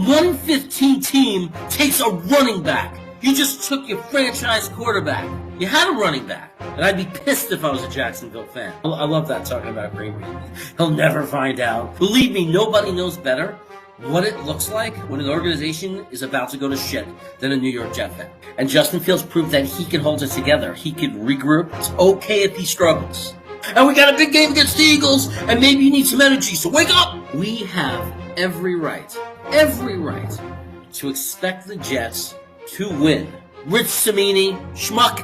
1-15 team takes a running back. You just took your franchise quarterback. You had a running back. And I'd be pissed if I was a Jacksonville fan. I love that, talking about GREENBEAN. He'll never find out. Believe me, nobody knows better what it looks like when an organization is about to go to shit than a New York Jet fan. And Justin Fields proved that he can hold it together. He can regroup. It's okay if he struggles. And we got a big game against the Eagles, and maybe you need some energy, so wake up! We have every right to expect the Jets to win. Rich Cimini, schmuck,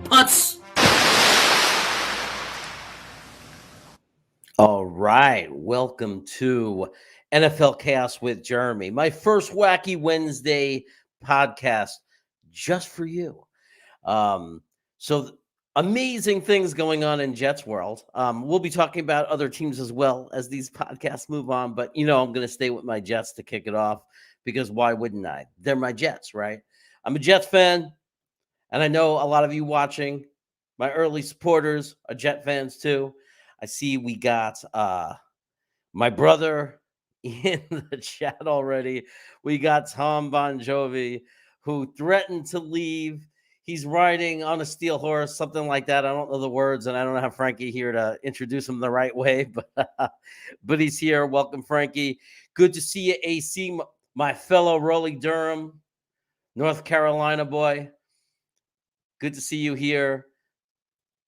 putz. All right, welcome to NFL Chaos with Jeremy, my first Wacky Wednesday podcast just for you. Amazing things going on in Jets world. We'll be talking about other teams as well as these podcasts move on, but I'm going to stay with my Jets to kick it off because why wouldn't I? They're my Jets, right? I'm a Jets fan, and I know a lot of you watching, my early supporters are Jet fans too. I see we got my brother in the chat already. We got Tom Bongiovi, who threatened to leave. He's riding on a steel horse, something like that. I don't know the words, and I don't have Frankie here to introduce him the right way, but he's here. Welcome, Frankie. Good to see you, AC, my fellow Raleigh Durham, North Carolina boy. Good to see you here.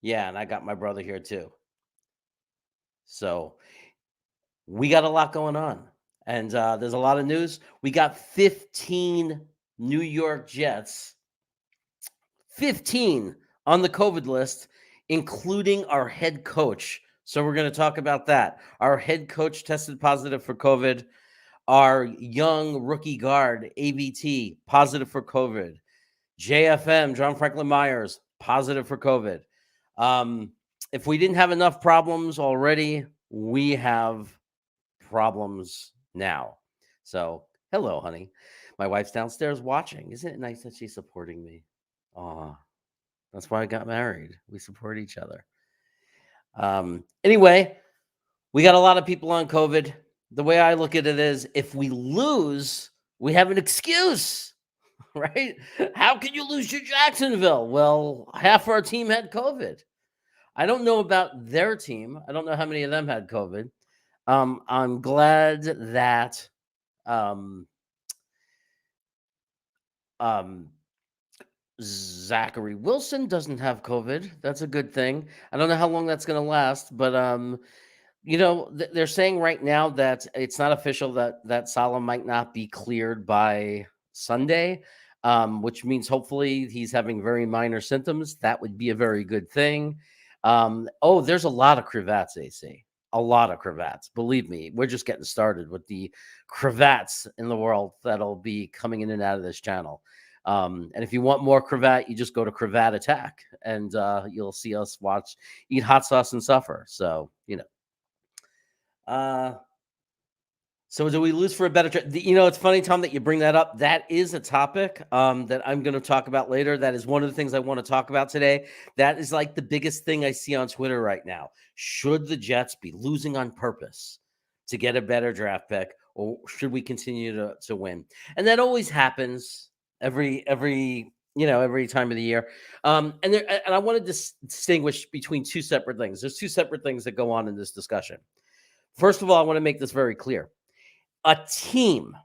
Yeah, and I got my brother here too. So we got a lot going on, and there's a lot of news. We got 15 New York Jets, 15 on the COVID list, including our head coach. So we're going to talk about that. Our head coach tested positive for COVID. Our young rookie guard, AVT, positive for COVID. JFM, John Franklin Myers, positive for COVID. If we didn't have enough problems already, we have problems now. So, hello, honey. My wife's downstairs watching. Isn't it nice that she's supporting me? Oh, that's why I got married. We support each other. Anyway, we got a lot of people on COVID. The way I look at it is, if we lose, we have an excuse, right? How can you lose to Jacksonville? Well, half our team had COVID. I don't know about their team. I don't know how many of them had COVID. I'm glad that Zachary Wilson doesn't have COVID. That's a good thing. I don't know how long that's going to last, but they're saying right now that it's not official that Salah might not be cleared by Sunday, which means hopefully he's having very minor symptoms. That would be a very good thing. There's a lot of cravats, AC. A lot of cravats. Believe me, we're just getting started with the cravats in the world that'll be coming in and out of this channel. And if you want more cravat, you just go to Cravat Attack, and you'll see us eat hot sauce and suffer. So, so do we lose for a better? It's funny, Tom, that you bring that up. That is a topic that I'm going to talk about later. That is one of the things I want to talk about today. That is like the biggest thing I see on Twitter right now. Should the Jets be losing on purpose to get a better draft pick, or should we continue to win? And that always happens every time of the year. And I want to distinguish between two separate things. There's two separate things that go on in this discussion. First of all, I want to make this very clear. A team,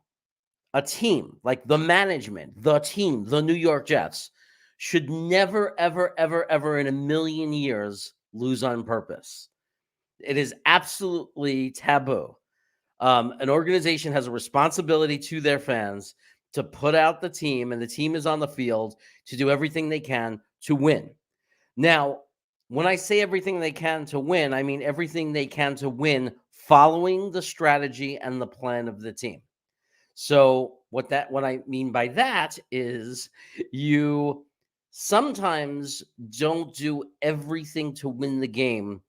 like the management, the team, the New York Jets, should never, ever, ever, ever in a million years lose on purpose. It is absolutely taboo. An organization has a responsibility to their fans to put out the team, and the team is on the field to do everything they can to win. Now, when I say everything they can to win, I mean everything they can to win following the strategy and the plan of the team. So what I mean by that is you sometimes don't do everything to win the game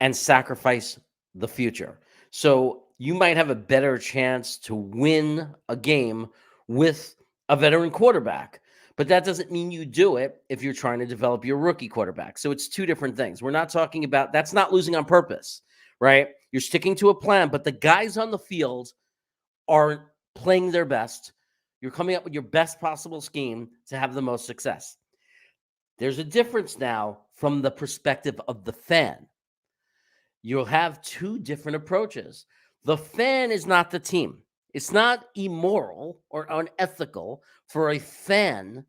and sacrifice the future. So you might have a better chance to win a game with a veteran quarterback, but that doesn't mean you do it if you're trying to develop your rookie quarterback. So it's two different things. We're not talking about, that's not losing on purpose, right? You're sticking to a plan, but the guys on the field are playing their best. You're coming up with your best possible scheme to have the most success. There's a difference now from the perspective of the fan. You'll have two different approaches. The fan is not the team. It's not immoral or unethical for a fan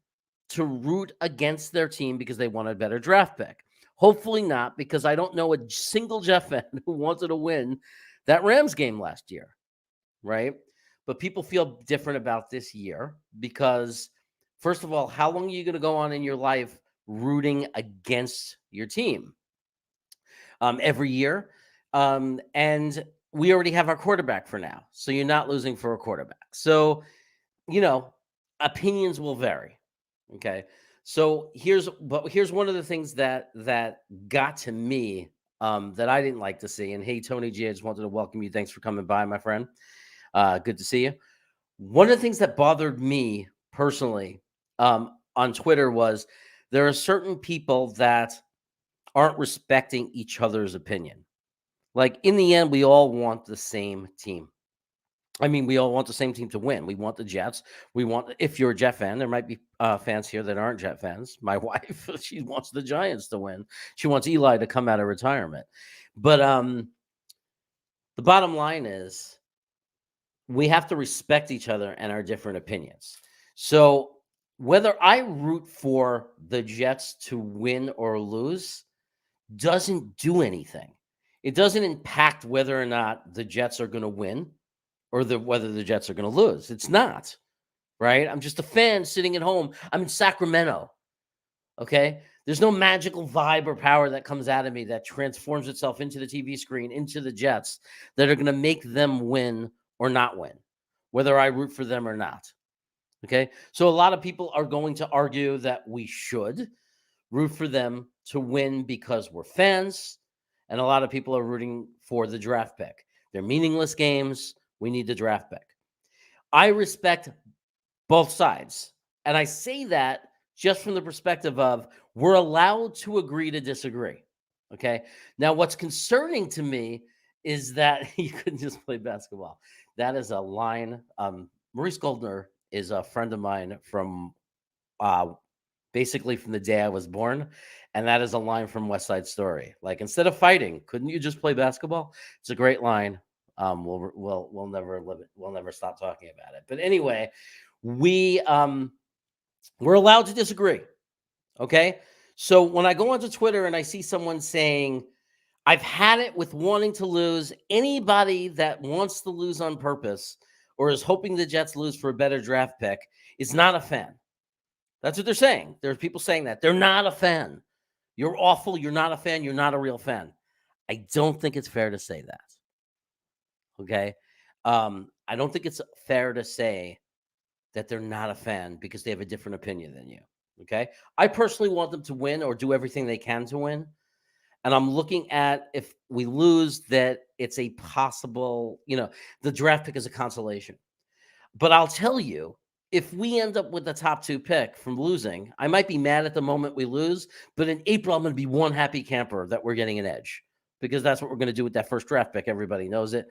to root against their team because they want a better draft pick. Hopefully not, because I don't know a single Jeff fan who wanted to win that Rams game last year, right? But people feel different about this year because, first of all, how long are you going to go on in your life rooting against your team? Every year. And we already have our quarterback for now. So you're not losing for a quarterback. So, opinions will vary. Okay. So here's one of the things that got to me that I didn't like to see. And hey, Tony G, I just wanted to welcome you. Thanks for coming by, my friend. Good to see you. One of the things that bothered me personally on Twitter was there are certain people that aren't respecting each other's opinion. Like, in the end, we all want the same team. I mean, we all want the same team to win. We want the Jets. If you're a Jet fan, there might be fans here that aren't Jet fans. My wife, she wants the Giants to win. She wants Eli to come out of retirement. But the bottom line is we have to respect each other and our different opinions. So whether I root for the Jets to win or lose doesn't do anything. It doesn't impact whether or not the Jets are going to win or whether the Jets are going to lose. It's not, right? I'm just a fan sitting at home. I'm in Sacramento, okay? There's no magical vibe or power that comes out of me that transforms itself into the TV screen, into the Jets, that are going to make them win or not win, whether I root for them or not, okay? So a lot of people are going to argue that we should root for them to win because we're fans, and a lot of people are rooting for the draft pick. They're meaningless games. We need the draft pick. I respect both sides, and I say that just from the perspective of we're allowed to agree to disagree, okay? Now, what's concerning to me is that you couldn't just play basketball. That is a line. Maurice Goldner is a friend of mine from basically from the day I was born. And that is a line from West Side Story. Like, instead of fighting, couldn't you just play basketball? It's a great line. We'll never live it. We'll never stop talking about it. But anyway, we're allowed to disagree. Okay. So when I go onto Twitter and I see someone saying, I've had it with wanting to lose, anybody that wants to lose on purpose or is hoping the Jets lose for a better draft pick is not a fan. That's what they're saying. There's people saying that. They're not a fan. You're awful. You're not a fan. You're not a real fan. I don't think it's fair to say that. Okay? I don't think it's fair to say that they're not a fan because they have a different opinion than you. Okay? I personally want them to win or do everything they can to win. And I'm looking at, if we lose, that it's a possible, the draft pick is a consolation. But I'll tell you, if we end up with the top 2 pick from losing, I might be mad at the moment we lose, but in April, I'm going to be one happy camper that we're getting an edge, because that's what we're going to do with that first draft pick. Everybody knows it.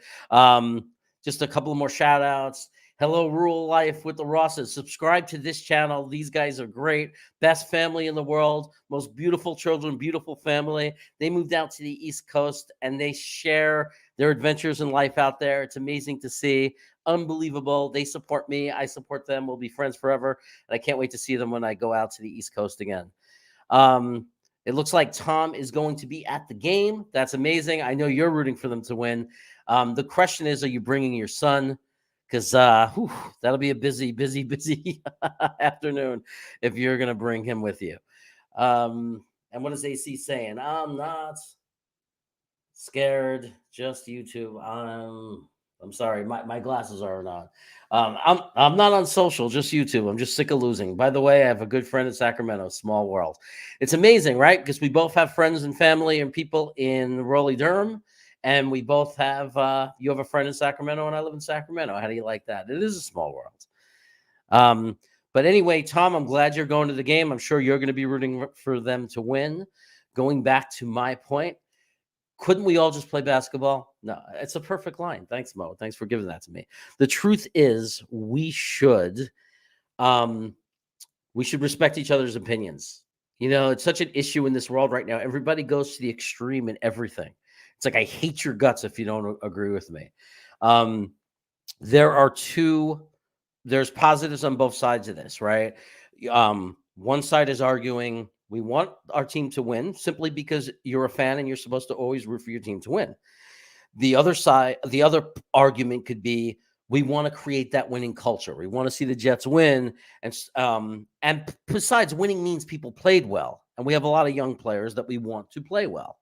Just a couple of more shout outs. Hello, Rural Life with the Rosses. Subscribe to this channel. These guys are great. Best family in the world. Most beautiful children, beautiful family. They moved out to the East Coast and they share their adventures in life out there. It's amazing to see. Unbelievable. They support me. I support them. We'll be friends forever. And I can't wait to see them when I go out to the East Coast again. It looks like Tom is going to be at the game. That's amazing. I know you're rooting for them to win. The question is, are you bringing your son? Because that'll be a busy afternoon if you're going to bring him with you. And what is AC saying? I'm not scared. Just YouTube. I'm sorry. My glasses aren't on. I'm not on social, just YouTube. I'm just sick of losing. By the way, I have a good friend in Sacramento, small world. It's amazing, right? Because we both have friends and family and people in Raleigh-Durham. And we both have, you have a friend in Sacramento and I live in Sacramento. How do you like that? It is a small world. But anyway, Tom, I'm glad you're going to the game. I'm sure you're going to be rooting for them to win. Going back to my point, Couldn't we all just play basketball? No, it's a perfect line. Thanks, Mo. Thanks for giving that to me. The truth is, um, we should respect each other's opinions. It's such an issue in this world right now. Everybody goes to the extreme in everything. It's like, I hate your guts if you don't agree with me. Um, there are there's positives on both sides of this, right? One side is arguing we want our team to win simply because you're a fan and you're supposed to always root for your team to win. The other argument could be we want to create that winning culture. We want to see the Jets win, and besides, winning means people played well, and we have a lot of young players that we want to play well.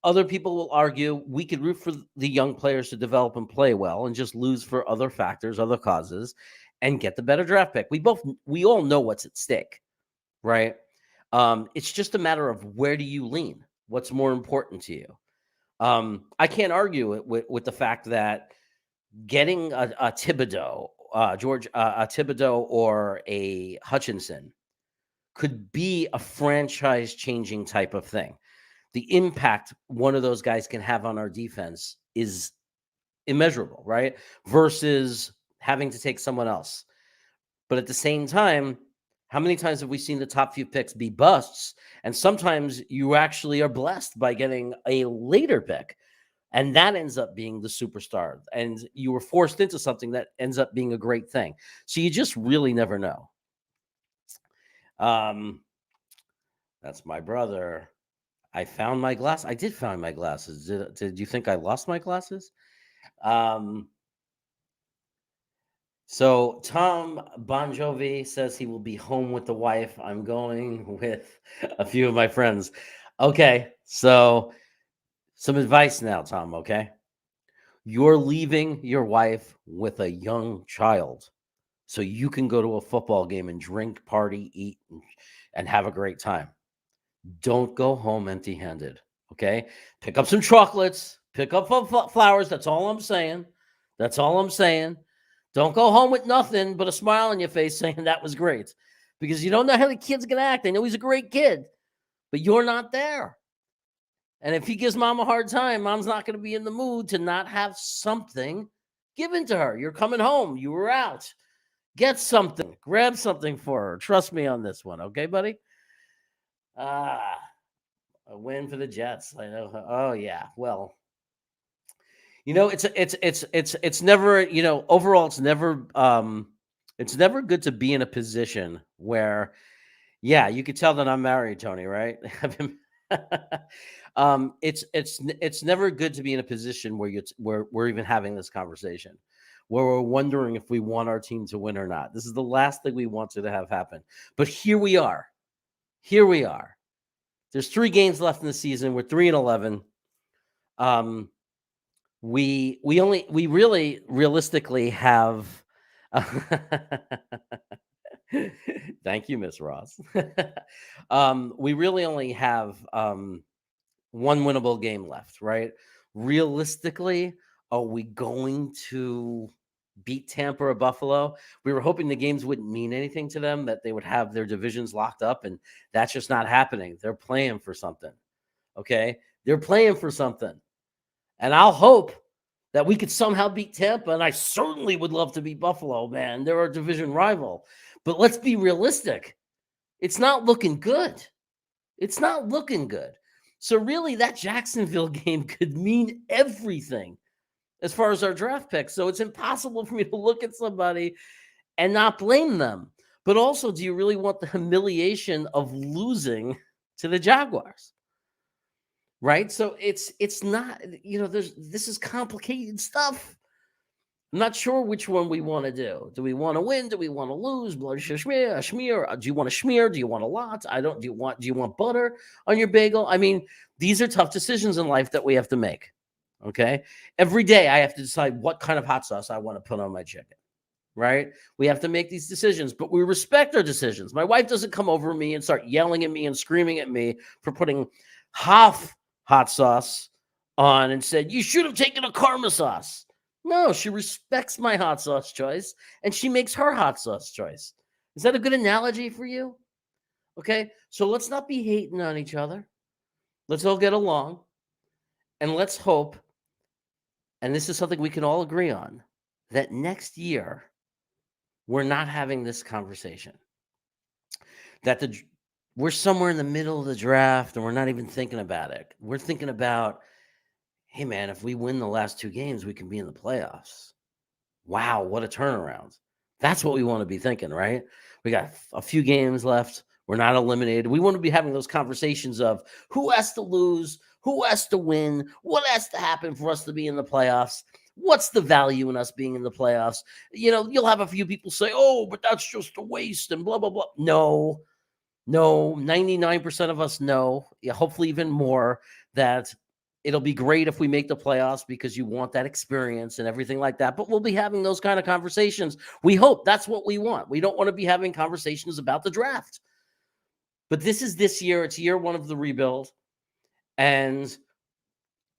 Other people will argue we could root for the young players to develop and play well, and just lose for other factors, other causes, and get the better draft pick. We all know what's at stake, right? It's just a matter of where do you lean? What's more important to you? I can't argue it with the fact that getting a Thibodeau, a Thibodeau or a Hutchinson could be a franchise-changing type of thing. The impact one of those guys can have on our defense is immeasurable, right? Versus having to take someone else. But at the same time, how many times have we seen the top few picks be busts? And sometimes you actually are blessed by getting a later pick, and that ends up being the superstar. And you were forced into something that ends up being a great thing. So you just really never know. That's my brother. I found my glass. I did find my glasses. Did you think I lost my glasses? So Tom Bongiovi says he will be home with the wife. I'm going with a few of my friends. Okay, so some advice now, Tom, okay? You're leaving your wife with a young child so you can go to a football game and drink, party, eat, and have a great time. Don't go home empty-handed, okay? Pick up some chocolates, pick up flowers. That's all I'm saying. That's all I'm saying. Don't go home with nothing but a smile on your face saying that was great, because you don't know how the kid's going to act. I know he's a great kid, but you're not there. And if he gives mom a hard time, mom's not going to be in the mood to not have something given to her. You're coming home. You were out. Get something. Grab something for her. Trust me on this one. Okay, buddy? A win for the Jets. I know. Oh, yeah. Well, it's never, overall, it's never good to be in a position where, yeah, you could tell that I'm married, Tony, right? It's never good to be in a position where we're even having this conversation, where we're wondering if we want our team to win or not. This is the last thing we wanted to have happen. But here we are. Here we are. There's 3 games left in the season. We're 3-11. We really realistically have. Thank you, Miss Ross. We really only have one winnable game left, right? Realistically, are we going to beat Tampa or Buffalo? We were hoping the games wouldn't mean anything to them, that they would have their divisions locked up, and that's just not happening. They're playing for something, okay? They're playing for something. And I'll hope that we could somehow beat Tampa, and I certainly would love to beat Buffalo, man. They're our division rival. But let's be realistic. It's not looking good. It's not looking good. So really, that Jacksonville game could mean everything as far as our draft picks. So it's impossible for me to look at somebody and not blame them. But also, do you really want the humiliation of losing to the Jaguars? Right? So it's not, this is complicated stuff. I'm not sure which one we want to do. Do we want to win? Do we want to lose? Blood schmear, schmear. Do you want a schmear? Do you want a lot? Do you want butter on your bagel? I mean, these are tough decisions in life that we have to make. Okay? Every day I have to decide what kind of hot sauce I want to put on my chicken. Right? We have to make these decisions, but we respect our decisions. My wife doesn't come over me and start yelling at me and screaming at me for putting half hot sauce on and said, you should have taken a karma sauce. No, she respects my hot sauce choice, and she makes her hot sauce choice. Is that a good analogy for you? Okay, so let's not be hating on each other. Let's all get along. And let's hope, and this is something we can all agree on, that next year we're not having this conversation. That we're somewhere in the middle of the draft and we're not even thinking about it. We're thinking about, hey man, if we win the last 2 games, we can be in the playoffs. Wow, what a turnaround. That's what we want to be thinking, right? We got a few games left. We're not eliminated. We want to be having those conversations of who has to lose, who has to win, what has to happen for us to be in the playoffs. What's the value in us being in the playoffs? You'll have a few people say, oh, but that's just a waste and blah, blah, blah. No, 99% of us know, hopefully even more, that it'll be great if we make the playoffs because you want that experience and everything like that. But we'll be having those kind of conversations. We hope that's what we want. We don't want to be having conversations about the draft. But this year. It's year 1 of the rebuild. And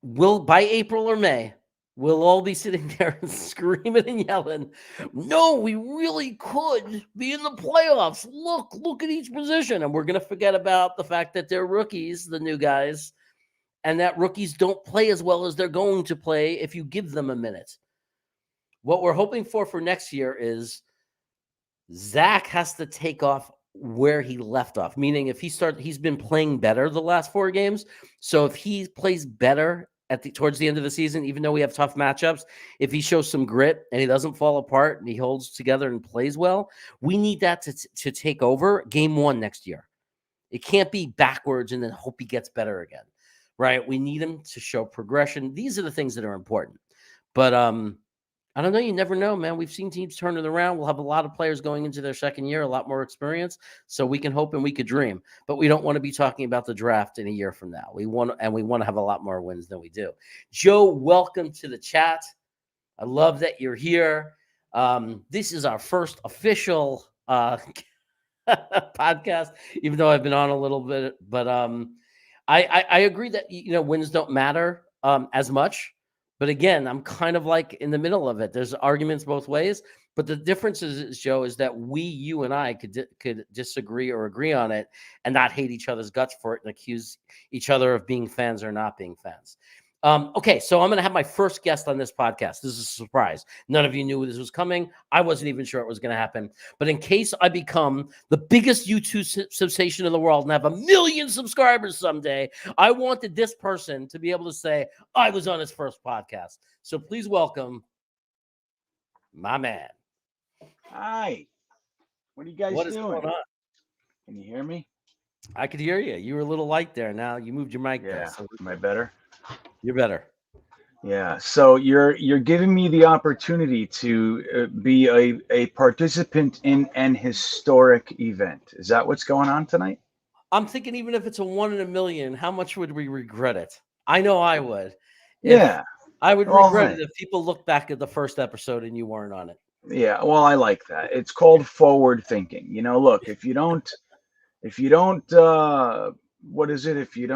by April or May, we'll all be sitting there and screaming and yelling, no, we really could be in the playoffs. Look at each position. And we're going to forget about the fact that they're rookies, the new guys, and that rookies don't play as well as they're going to play if you give them a minute. What we're hoping for next year is Zach has to take off where he left off, meaning if he's been playing better the last 4 games. So if he plays better towards the end of the season, even though we have tough matchups, if he shows some grit and he doesn't fall apart and he holds together and plays well, we need that to take over game 1 next year. It can't be backwards and then hope he gets better again, right? We need him to show progression. These are the things that are important. But I don't know. You never know, man. We've seen teams turn it around. We'll have a lot of players going into their second year, a lot more experience. So we can hope and we could dream. But we don't want to be talking about the draft in a year from now. We want to have a lot more wins than we do. Joe, welcome to the chat. I love that you're here. This is our first official podcast, even though I've been on a little bit. But I agree that wins don't matter as much. But again, I'm kind of like in the middle of it. There's arguments both ways. But the difference is, Joe, is that you and I could disagree or agree on it and not hate each other's guts for it and accuse each other of being fans or not being fans. Okay, so I'm going to have my first guest on this podcast. This is a surprise. None of you knew this was coming. I wasn't even sure it was going to happen. But in case I become the biggest YouTube sensation in the world and have 1 million subscribers someday, I wanted this person to be able to say, I was on his first podcast. So please welcome my man. Hi. What are you guys What is doing? going on? Can you hear me? I could hear you. You were a little light there. Now you moved your mic Yeah. though. So Am I better? you're better. Yeah. So you're giving me the opportunity to be a participant in an historic event. Is that what's going on tonight? I'm thinking even if it's a 1 in a million, how much would we regret it? I know I would. Yeah. I would Well, regret hey. it if people look back at the first episode and you weren't on it. Yeah. Well, I like that. It's called forward thinking. Look, if you don't, what is it? If you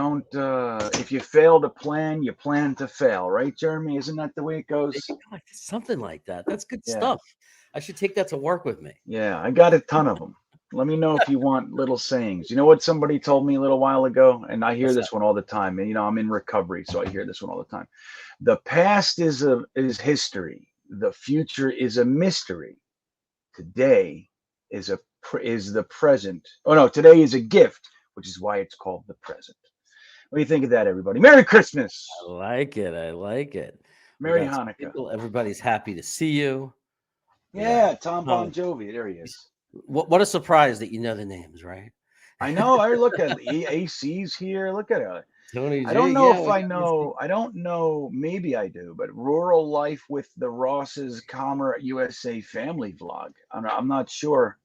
fail to plan, you plan to fail, right, Jeremy? Isn't that the way it goes? Something like that. That's good Yeah. stuff. I should take that to work with me. Yeah, I got a ton of them. Let me know if you want little sayings. You know what somebody told me a little while ago, and I hear What's this that? one all the time. And I'm in recovery, so I hear this one all the time. The past is history. The future is a mystery. Today is the present. Oh no, today is a gift, which is why it's called the present. What do you think of that, everybody? Merry Christmas. I like it. I like it. We Merry got some Hanukkah. people. Everybody's happy to see you. We got Yeah, Tom Bongiovi. There he is. what a surprise that you know the names, right? I know. I look at AC's here. Look at it. Tony I don't G. know Yeah, if we I got know. I don't know. Maybe I do. But rural life with the Ross's Calmer USA family vlog. I'm not sure.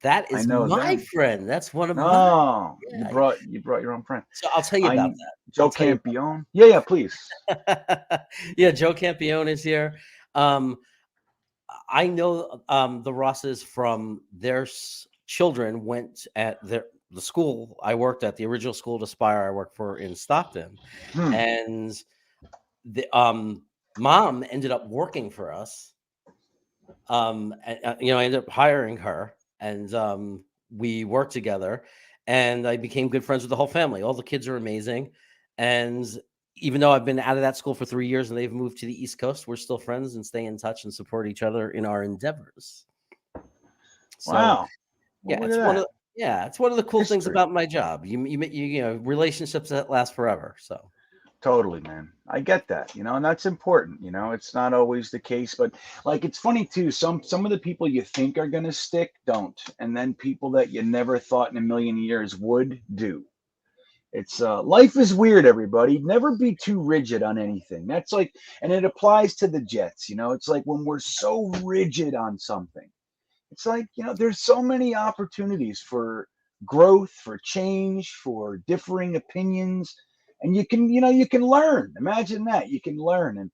that I is know my them. friend. That's one of mine. No, you Yeah. brought your own friend. So I'll tell you about that. Joe Campione. Yeah, please. Yeah, Joe Campione is here. I know the Rosses from their children went at the school I worked at, the original school to Spire I worked for in Stockton, and the mom ended up working for us. I ended up hiring her, and we worked together, and I became good friends with the whole family. All the kids are amazing, and even though I've been out of that school for 3 years and they've moved to the East Coast, we're still friends and stay in touch and support each other in our endeavors. So Wow. Well, yeah, look at that. it's one of the cool things History. about my job. You know, relationships that last forever. So Totally, man. I get that, and that's important. It's not always the case, but like it's funny too. Some of the people you think are gonna stick don't, and then people that you never thought in a million years would do. It's life is weird, everybody. Never be too rigid on anything. That's like, and it applies to the Jets. It's like when we're so rigid on something. It's like, there's so many opportunities for growth, for change, for differing opinions. And you can learn. Imagine that. You can learn. And,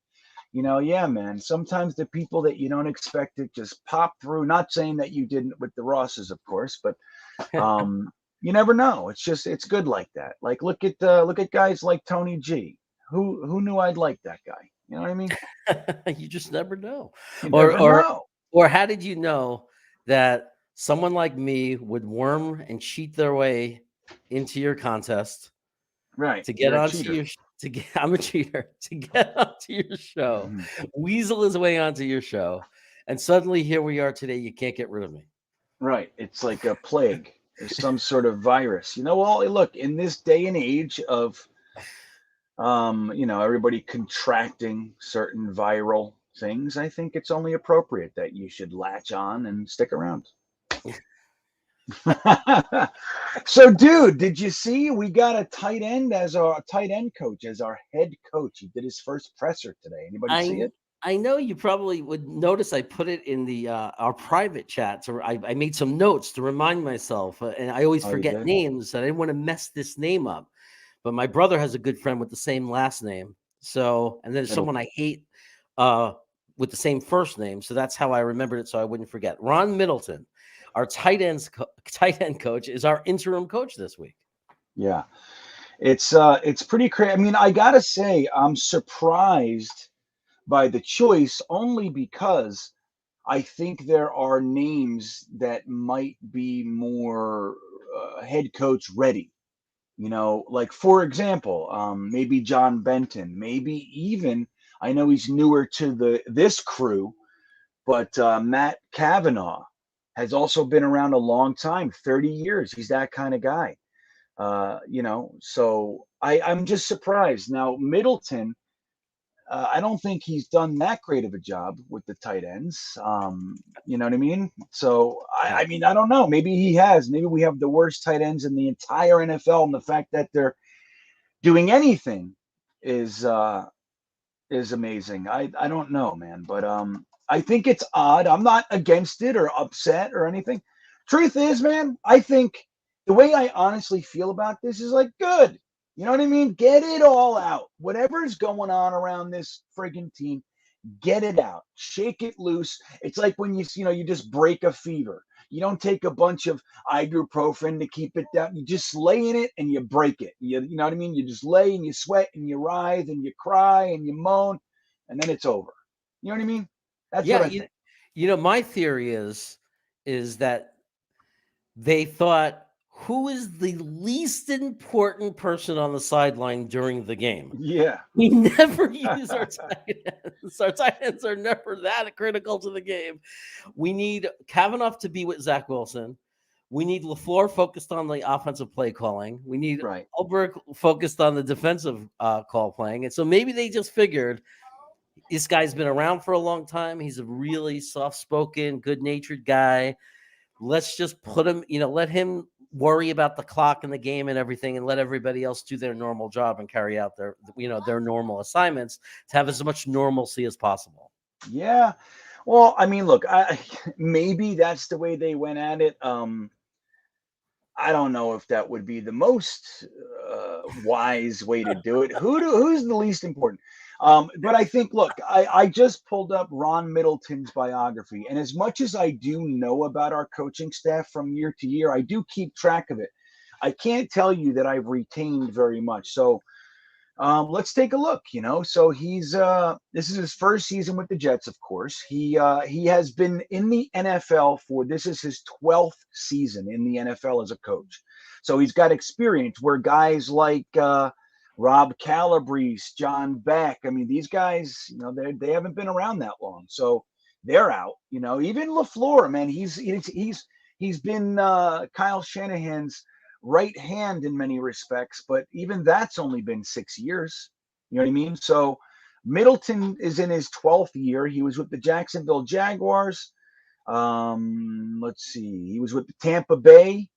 yeah, man, sometimes the people that you don't expect it just pop through. Not saying that you didn't with the Rosses, of course, but you never know. It's good like that. Like look at guys like Tony G. Who knew I'd like that guy? You know what I mean? you just never know. You Or never know. or how did you know that someone like me would worm and cheat their way into your contest Right. to get You're a onto cheater. your to get I'm a cheater to get onto your show, Mhm. weasel his way onto your show, and suddenly here we are today. You can't get rid of me. Right. It's like a plague. There's some sort of virus. Well, look, in this day and age of everybody contracting certain viral things, I think it's only appropriate that you should latch on and stick around. So, dude, did you see we got a tight end coach as our head coach? He did his first presser today. Anybody see I it? I know you probably would notice I put it in the our private chat. So I made some notes to remind myself, and I always Oh, you forget did? names. I didn't want to mess this name up. But my brother has a good friend with the same last name. So, and then there's someone I Middleton. hate uh, with the same first name. So that's how I remembered it, so I wouldn't forget. Ron Middleton, our tight end coach, is our interim coach this week. Yeah. It's pretty crazy. I mean, I gotta say, I'm surprised by the choice only because I think there are names that might be more head coach ready. Like for example, maybe John Benton, maybe even I know he's newer to this crew, but Matt Kavanaugh has also been around a long time, 30 years. He's that kind of guy. So I'm just surprised. Now Middleton, I don't think he's done that great of a job with the tight ends. You know what I mean? So Yeah. I mean, I don't know. Maybe he has. Maybe we have the worst tight ends in the entire NFL, and the fact that they're doing anything is uh, is amazing. I don't know, man, but I think it's odd. I'm not against it or upset or anything. Truth is, man, I think the way I honestly feel about this is like good. You know what I mean? Get it all out. Whatever's going on around this friggin' team, get it out, shake it loose. It's like when you just break a fever. You don't take a bunch of ibuprofen to keep it down. You just lay in it and you break it. You know what I mean? You just lay and you sweat and you writhe and you cry and you moan, and then it's over. You know what I mean? That's what Yeah, I think. my theory is that they thought, who is the least important person on the sideline during the game? Yeah. We never use our tight ends. Our tight ends are never that critical to the game. We need Kavanaugh to be with Zach Wilson. We need LaFleur focused on the offensive play calling. We need Right. Ulbrich focused on the defensive call playing. And so maybe they just figured this guy's been around for a long time. He's a really soft-spoken, good-natured guy. Let's just put him, let him worry about the clock and the game and everything, and let everybody else do their normal job and carry out their normal assignments to have as much normalcy as possible. Yeah. Well, I mean, look, maybe that's the way they went at it. I don't know if that would be the most wise way to do it. Who's the least important? But I think, look, I just pulled up Ron Middleton's biography, and as much as I do know about our coaching staff from year to year, I do keep track of it. I can't tell you that I've retained very much. So let's take a look. So he's this is his first season with the Jets, of course. He has been in the NFL for this is his 12th season in the NFL as a coach. So he's got experience where guys like Rob Calabrese, John Beck. I mean, these guys, they haven't been around that long, so they're out. Even LaFleur, man, he's been Kyle Shanahan's right hand in many respects, but even that's only been 6 years. You know what I mean? So Middleton is in his 12th year. He was with the Jacksonville Jaguars. Let's see, he was with the Tampa Bay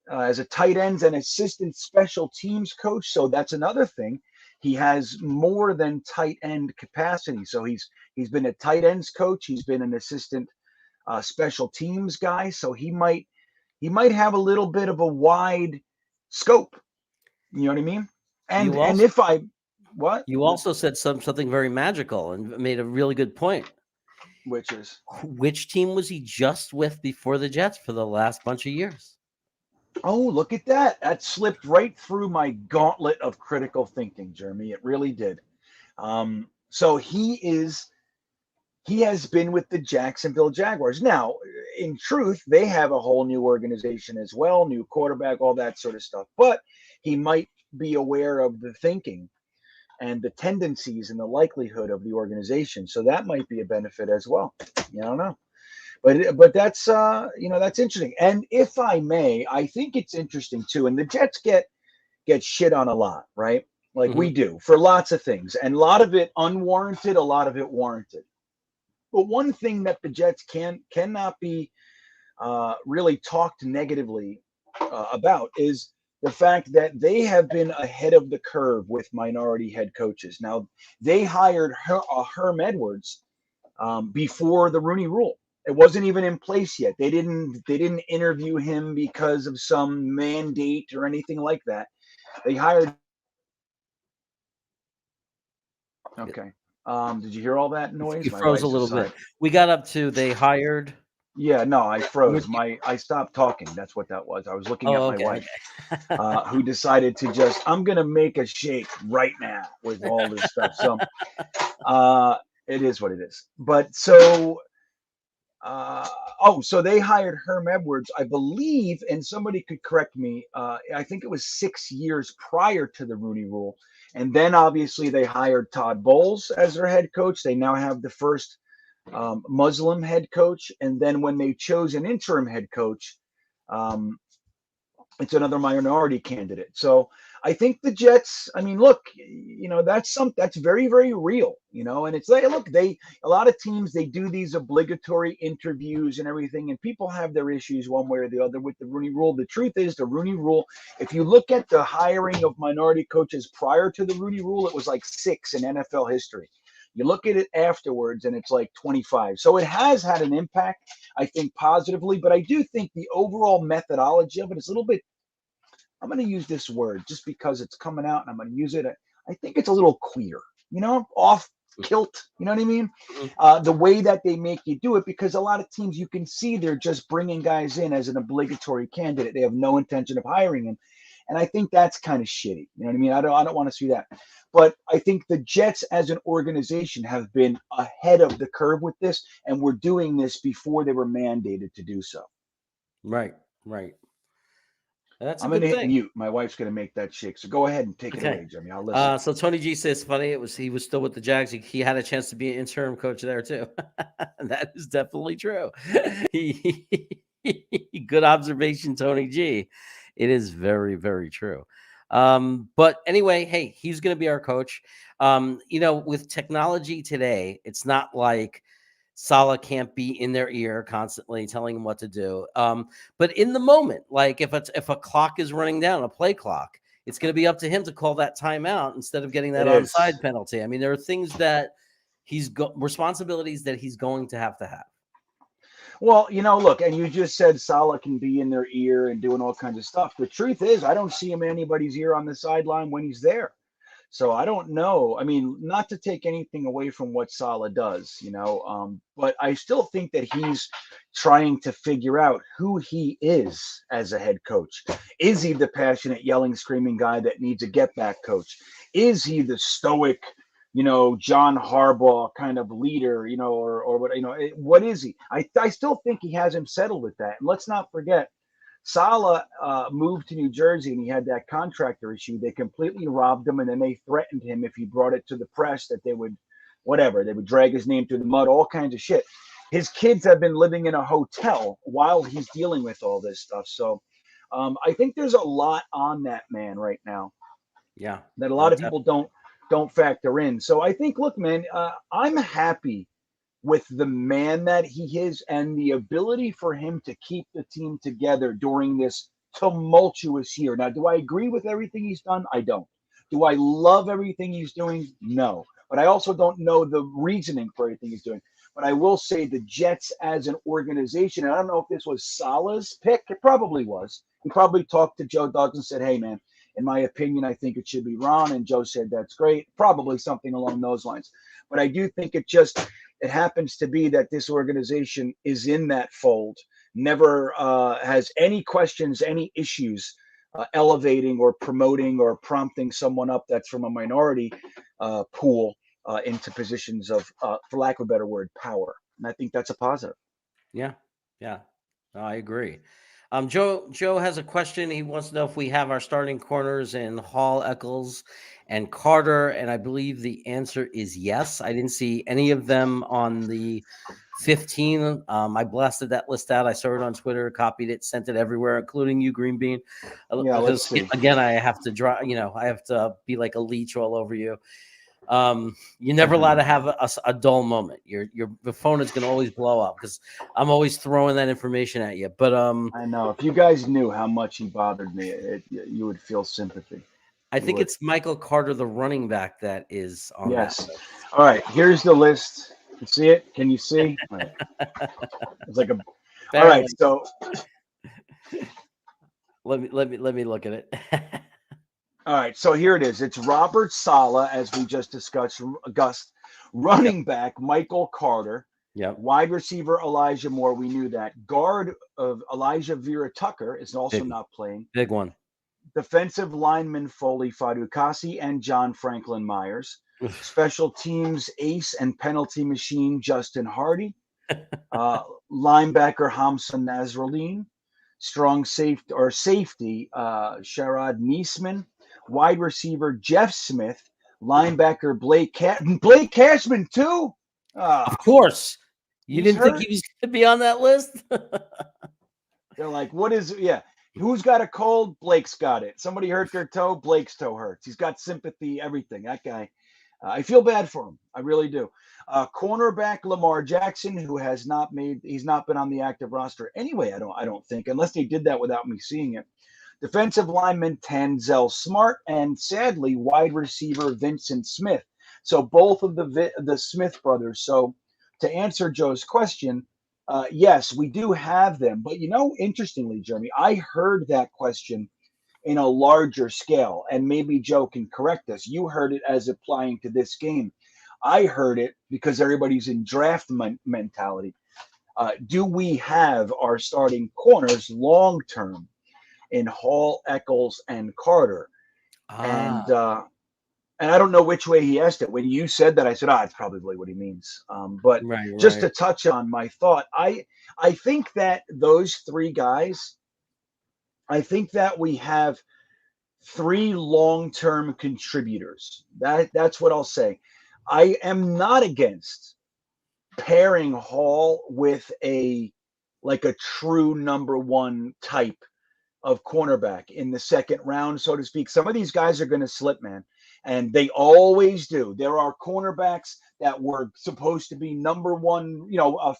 as a tight ends and assistant special teams coach. So that's another thing. He has more than tight end capacity. So he's been a tight ends coach. He's been an assistant special teams guy. So he might have a little bit of a wide scope. You know what I mean? And You and also if I what you also said something very magical and made a really good point. which is Which team was he just with before the Jets for the last bunch of years? oh, look at that. That slipped right through my gauntlet of critical thinking, Jeremy. It really did. So he has been with the Jacksonville Jaguars. Now, in truth, they have a whole new organization as well, new quarterback, all that sort of stuff. But he might be aware of the thinking and the tendencies and the likelihood of the organization. So that might be a benefit as well. I don't know. But that's that's interesting. And if I may, I think it's interesting too. And the Jets get shit on a lot, right? Like we Mhm. do for lots of things, and a lot of it unwarranted, a lot of it warranted. But one thing that the Jets cannot be really talked negatively about is the fact that they have been ahead of the curve with minority head coaches. Now they hired Herm Edwards before the Rooney Rule. It wasn't even in place yet. They didn't interview him because of some mandate or anything like that. They hired. Okay. Did you hear all that You noise? My froze a wife's little bit. aside. We got up to they hired. Yeah, no, I Would froze. you, I stopped talking. That's what that was. I was looking at oh, my okay, wife, okay. who decided to I'm gonna make a shake right now with all this stuff. So uh, it is what it is. But so uh, so they hired Herm Edwards, I believe, and somebody could correct me. I think it was 6 years prior to the Rooney Rule, and then obviously they hired Todd Bowles as their head coach. They now have the first Muslim head coach, and then when they chose an interim head coach, um, it's another minority candidate. So I think the Jets. I mean, look, that's very very real, and it's like, look, a lot of teams, they do these obligatory interviews and everything, and people have their issues one way or the other with the Rooney Rule. The truth is, the Rooney Rule, if you look at the hiring of minority coaches prior to the Rooney Rule, it was like 6 in NFL history. You look at it afterwards, and it's like 25. So it has had an impact, I think, positively. But I do think the overall methodology of it is a little bit, I'm going to use this word just because it's coming out and I'm going to use it. I think it's a little queer, off kilt. You know what I mean? Mhm. The way that they make you do it, because a lot of teams, you can see they're just bringing guys in as an obligatory candidate. They have no intention of hiring him. And I think that's kind of shitty. You know what I mean? I don't want to see that. But I think the Jets as an organization have been ahead of the curve with this, and were doing this before they were mandated to do so. Right, right. That's a I'm going to good hit thing. mute. My wife's going to make that shake. So go ahead and take it Okay. away, Jimmy. I'll listen. So Tony G says funny. He was still with the Jags. He had a chance to be an interim coach there too. That is definitely true. He, good observation, Tony G. It is very very true. But anyway, hey, he's going to be our coach. With technology today, it's not like Salah can't be in their ear constantly telling them what to do. But in the moment, like if a clock is running down, a play clock, it's going to be up to him to call that timeout instead of getting that It is. onside penalty. I mean, there are things that responsibilities that he's going to have to have. Well, look, and you just said Salah can be in their ear and doing all kinds of stuff. The truth is, I don't see him in anybody's ear on the sideline when he's there. So I don't know. I mean, not to take anything away from what Salah does, but I still think that he's trying to figure out who he is as a head coach. Is he the passionate, yelling, screaming guy that needs a get back coach? Is he the stoic, John Harbaugh kind of leader, or what, what is he? I still think he hasn't settled with that. And let's not forget, Saleh moved to New Jersey and he had that contractor issue. They completely robbed him, and then they threatened him if he brought it to the press that they would, whatever, they would drag his name through the mud, all kinds of shit. His kids have been living in a hotel while he's dealing with all this stuff. So I think there's a lot on that man right now Yeah. that a No, lot of people don't factor in. So I think, look, man, I'm happy with the man that he is and the ability for him to keep the team together during this tumultuous year. Now, do I agree with everything he's done? I don't. Do I love everything he's doing? No. But I also don't know the reasoning for everything he's doing. But I will say the Jets as an organization, and I don't know if this was Salah's pick. It probably was. He probably talked to Joe Douglas and said, hey, man, in my opinion, I think it should be Ron. And Joe said, that's great. Probably something along those lines. But I do think it happens to be that this organization is in that fold, never has any questions, any issues elevating or promoting or prompting someone up that's from a minority pool into positions of, for lack of a better word, power. And I think that's a positive. Yeah. Yeah. No, I agree. Joe has a question. He wants to know if we have our starting corners in Hall, Eccles, and Carter, and I believe the answer is yes. I didn't see any of them on the 15. I blasted that list out. I saw it on Twitter, copied it, sent it everywhere, including you, Greenbean. Yeah, let's see. Again, I have to draw. I have to be like a leech all over you. You're never allowed to have a dull moment. The phone is going to always blow up because I'm always throwing that information at you. But I know if you guys knew how much he bothered me, you would feel sympathy. I think it's Michael Carter, the running back, that is on that list. All right, here's the list. You see it? Can you see? All right. It's like a. All right, so let me look at it. All right, so here it is. It's Robert Saleh, as we just discussed. Gus, running back Michael Carter. Yeah. Wide receiver Elijah Moore. We knew that. Guard of Elijah Vera Tucker is also not playing. Big one. Defensive lineman Foley Fadukasi and John Franklin Myers. Special teams ace and penalty machine Justin Hardy. Linebacker Hamza Nasralline. Strong safety Sharad Niesman. Wide receiver Jeff Smith. Linebacker Blake Cashman too. Of course. You didn't think he was going to be on that list? They're like, what is it? Yeah. Who's got a cold? Blake's got it. Somebody hurt their toe? Blake's toe hurts. He's got sympathy, everything. That guy. I feel bad for him. I really do. Cornerback Lamar Jackson, who he's not been on the active roster anyway. I don't think, unless they did that without me seeing it. Defensive lineman Tanzel Smart, and sadly, wide receiver Vincent Smith. So both of the Smith brothers. So to answer Joe's question, yes, we do have them. But interestingly, Jeremy, I heard that question in a larger scale, and maybe Joe can correct us. You heard it as applying to this game. I heard it because everybody's in draft mentality. Do we have our starting corners long term in Hall, Eccles, and Carter? And I don't know which way he asked it. When you said that, I said, it's probably what he means. But just to touch on my thought, I think that those three guys, I think that we have three long-term contributors. That's what I'll say. I am not against pairing Hall with a true number one type of cornerback in the second round, so to speak. Some of these guys are going to slip, man, and they always do. There are cornerbacks that were supposed to be number one,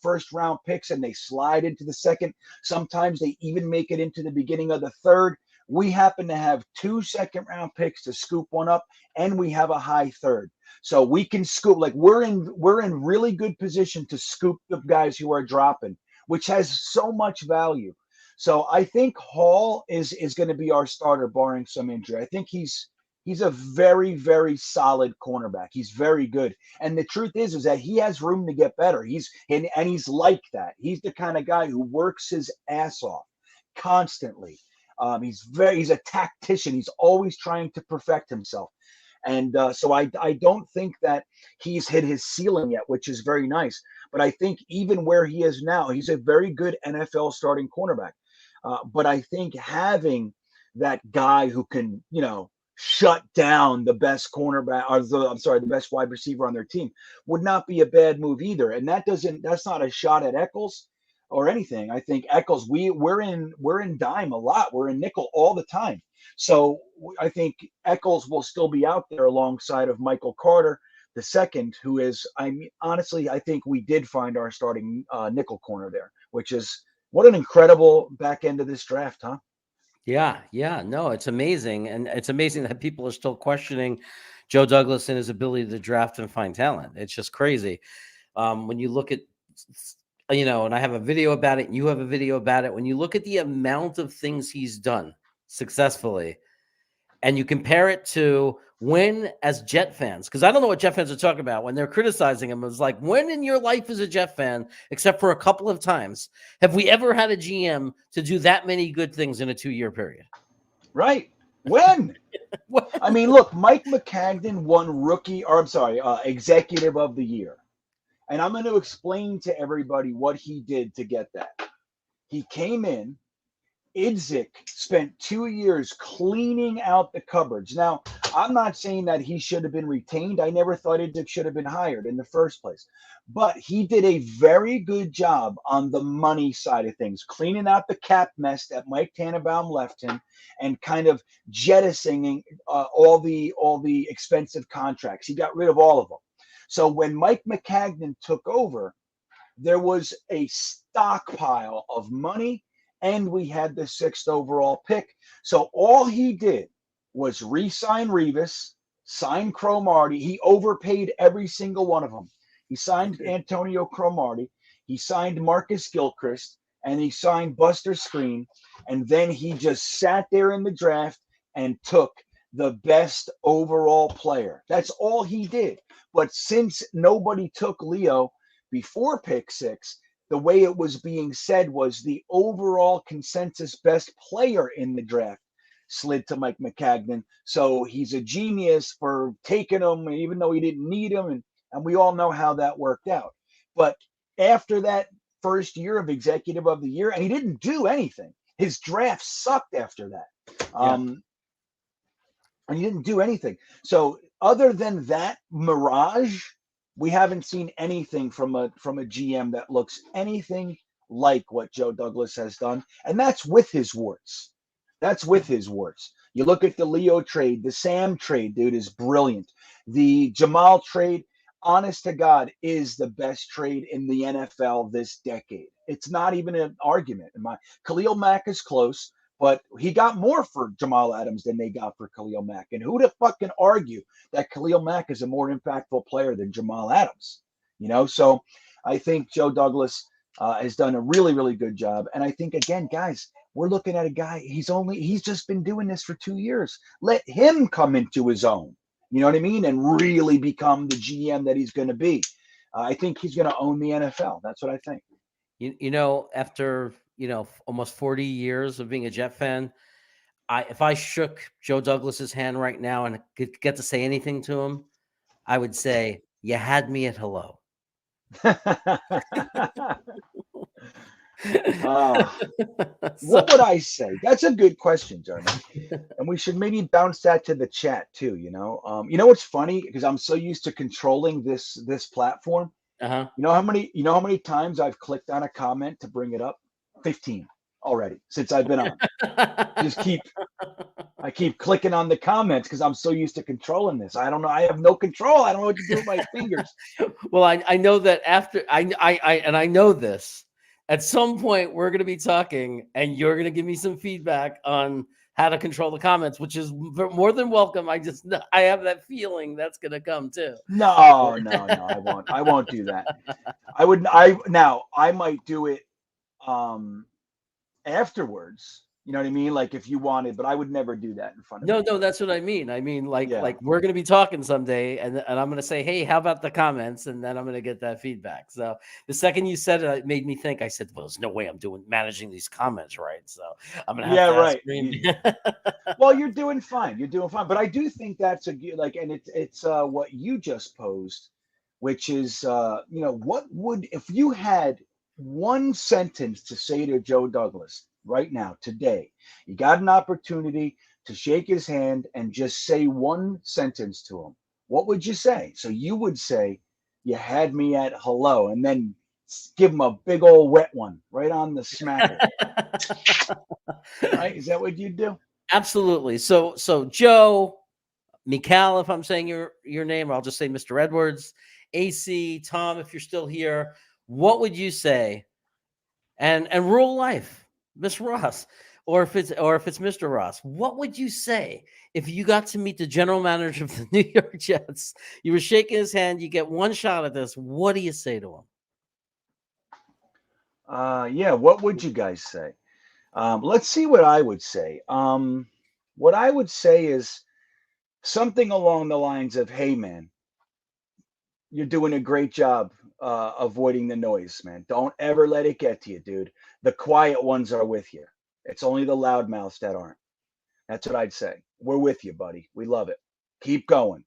first round picks, and they slide into the second. Sometimes they even make it into the beginning of the third. We happen to have 2 second-round picks to scoop one up, and we have a high third. So we can scoop. We're in really good position to scoop the guys who are dropping, which has so much value. So I think Hall is going to be our starter, barring some injury. I think he's a very, very solid cornerback. He's very good. And the truth is that he has room to get better. He's like that. He's the kind of guy who works his ass off constantly. He's a tactician. He's always trying to perfect himself. And so I don't think that he's hit his ceiling yet, which is very nice. But I think even where he is now, he's a very good NFL starting cornerback. But I think having that guy who can, shut down the best cornerback, the best wide receiver on their team would not be a bad move either. And that's not a shot at Eccles or anything. I think Eccles, we're in dime a lot. We're in nickel all the time. So I think Eccles will still be out there alongside of Michael Carter, the second, who is, honestly, I think we did find our starting nickel corner there, which is what an incredible back end of this draft, huh? Yeah, yeah, no, it's amazing, and it's amazing that people are still questioning Joe Douglas and his ability to draft and find talent. It's just crazy. When you look at, and I have a video about it, and you have a video about it. When you look at the amount of things he's done successfully, and you compare it to when, as Jet fans, because I don't know what Jet fans are talking about when they're criticizing him, it's like, when in your life as a Jet fan, except for a couple of times, have we ever had a GM to do that many good things in a 2-year period? Right. When? I mean, look, Mike McCagnon won executive of the year. And I'm going to explain to everybody what he did to get that. He came in, Idzik spent 2 years cleaning out the cupboards. Now, I'm not saying that he should have been retained. I never thought Idzik should have been hired in the first place. But he did a very good job on the money side of things, cleaning out the cap mess that Mike Tannenbaum left him and kind of jettisoning all the expensive contracts. He got rid of all of them. So when Mike McCagnon took over, there was a stockpile of money, and we had the 6th overall pick. So all he did was re-sign Revis, sign Cromartie. He overpaid every single one of them. He signed Antonio Cromartie. He signed Marcus Gilchrist, and he signed Buster Screen. And then he just sat there in the draft and took the best overall player. That's all he did. But since nobody took Leo before pick 6, the way it was being said was the overall consensus best player in the draft slid to Mike McCagnon. So he's a genius for taking him, even though he didn't need him. And we all know how that worked out. But after that first year of executive of the year, and he didn't do anything. His draft sucked after that. And he didn't do anything. So other than that mirage, we haven't seen anything from a GM that looks anything like what Joe Douglas has done, and that's with his warts. You look at the Leo trade, the Sam trade, dude, is brilliant. The Jamal trade, honest to God, is the best trade in the NFL this decade. It's not even an argument. Khalil Mack is close, but he got more for Jamal Adams than they got for Khalil Mack. And who to fucking argue that Khalil Mack is a more impactful player than Jamal Adams? So I think Joe Douglas has done a really, really good job. And I think, again, guys, we're looking at a guy, he's just been doing this for 2 years. Let him come into his own, you know what I mean? And really become the GM that he's going to be. I think he's going to own the NFL. That's what I think. After almost 40 years of being a Jet fan, if I shook Joe Douglas's hand right now and could get to say anything to him, I would say, "You had me at hello." What would I say? That's a good question, Jeremy. And we should maybe bounce that to the chat too. You know what's funny, because I'm so used to controlling this platform. Uh-huh. You know how many times I've clicked on a comment to bring it up? 15 already since I've been on. I keep clicking on the comments because I'm so used to controlling this. I don't know. I have no control. I don't know what to do with my fingers. Well, I know that after I know this, at some point we're going to be talking and you're going to give me some feedback on how to control the comments, which is more than welcome. I have that feeling that's going to come too. No, I won't. I won't do that. I might do it afterwards. You know what I mean? Like if you wanted, but I would never do that in front of No, that's what I mean. I mean, like we're going to be talking someday and I'm going to say, "Hey, how about the comments?" And then I'm going to get that feedback. So the second you said it, it made me think. I said, "Well, there's no way I'm managing these comments right." So I'm going to have to ask Greenbean. Well, you're doing fine. But I do think that's and it's what you just posed, which is what would, if you had one sentence to say to Joe Douglas, right now, today, you got an opportunity to shake his hand and just say one sentence to him, what would you say? So you would say, you had me at hello, and then give him a big old wet one right on the smacker. Right? Is that what you'd do? Absolutely. So Joe, Mikal, if I'm saying your name, or I'll just say Mr. Edwards, AC, Tom, if you're still here, what would you say? And rural life, Miss Ross, or if it's Mr. Ross, what would you say if you got to meet the general manager of the New York Jets? You were shaking his hand, you get one shot at this. What do you say to him? Yeah, what would you guys say? Let's see what I would say. What I would say is something along the lines of, "Hey, man, you're doing a great job avoiding the noise, man. Don't ever let it get to you, dude. The quiet ones are with you. It's only the loudmouths that aren't." That's what I'd say. We're with you, buddy. We love it. Keep going.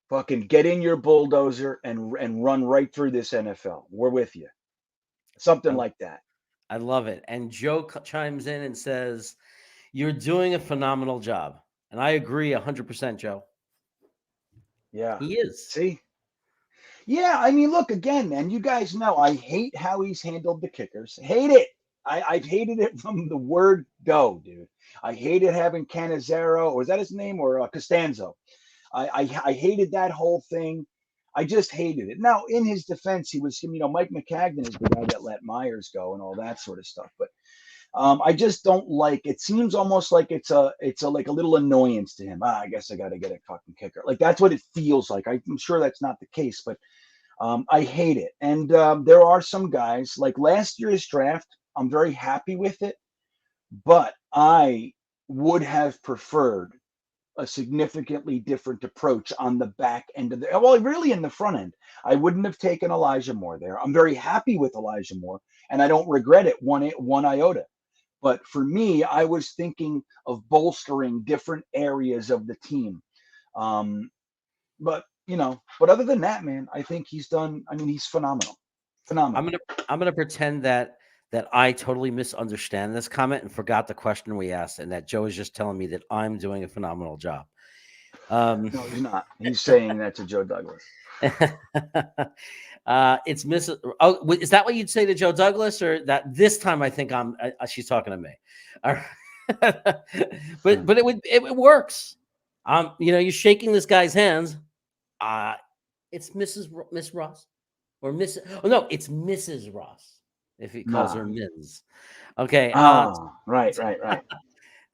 Fucking get in your bulldozer and run right through this NFL. We're with you. Something I, like that. I love it. And Joe chimes in and says, "You're doing a phenomenal job." And I agree 100%, Joe. Yeah. He is. See? Yeah, I mean, look again, man. You guys know I hate how he's handled the kickers. Hate it. I've hated it from the word go, dude. I hated having Canizero, or is that his name, or Costanzo? I hated that whole thing. I just hated it. Now, in his defense, he was, Mike McCagnon is the guy that let Myers go and all that sort of stuff. But I just don't like. It seems almost like it's a like a little annoyance to him. I guess I got to get a fucking kicker. Like that's what it feels like. I'm sure that's not the case, but I hate it. And there are some guys like last year's draft. I'm very happy with it, but I would have preferred a significantly different approach on the back end of the well, really in the front end. I wouldn't have taken Elijah Moore there. I'm very happy with Elijah Moore, and I don't regret it one iota. But for me, I was thinking of bolstering different areas of the team. But other than that, man, I think he's done. I mean, he's phenomenal, phenomenal. I'm gonna pretend that I totally misunderstand this comment and forgot the question we asked, and that Joe is just telling me that I'm doing a phenomenal job. No, he's not. He's saying that to Joe Douglas. It's Mrs. Oh, is that what you'd say to Joe Douglas, or that this time I think she's talking to me? All right. but it works. You're shaking this guy's hands. It's Miss Ross or Miss. Oh no, it's Mrs. Ross. If he calls her Ms. Okay. Right.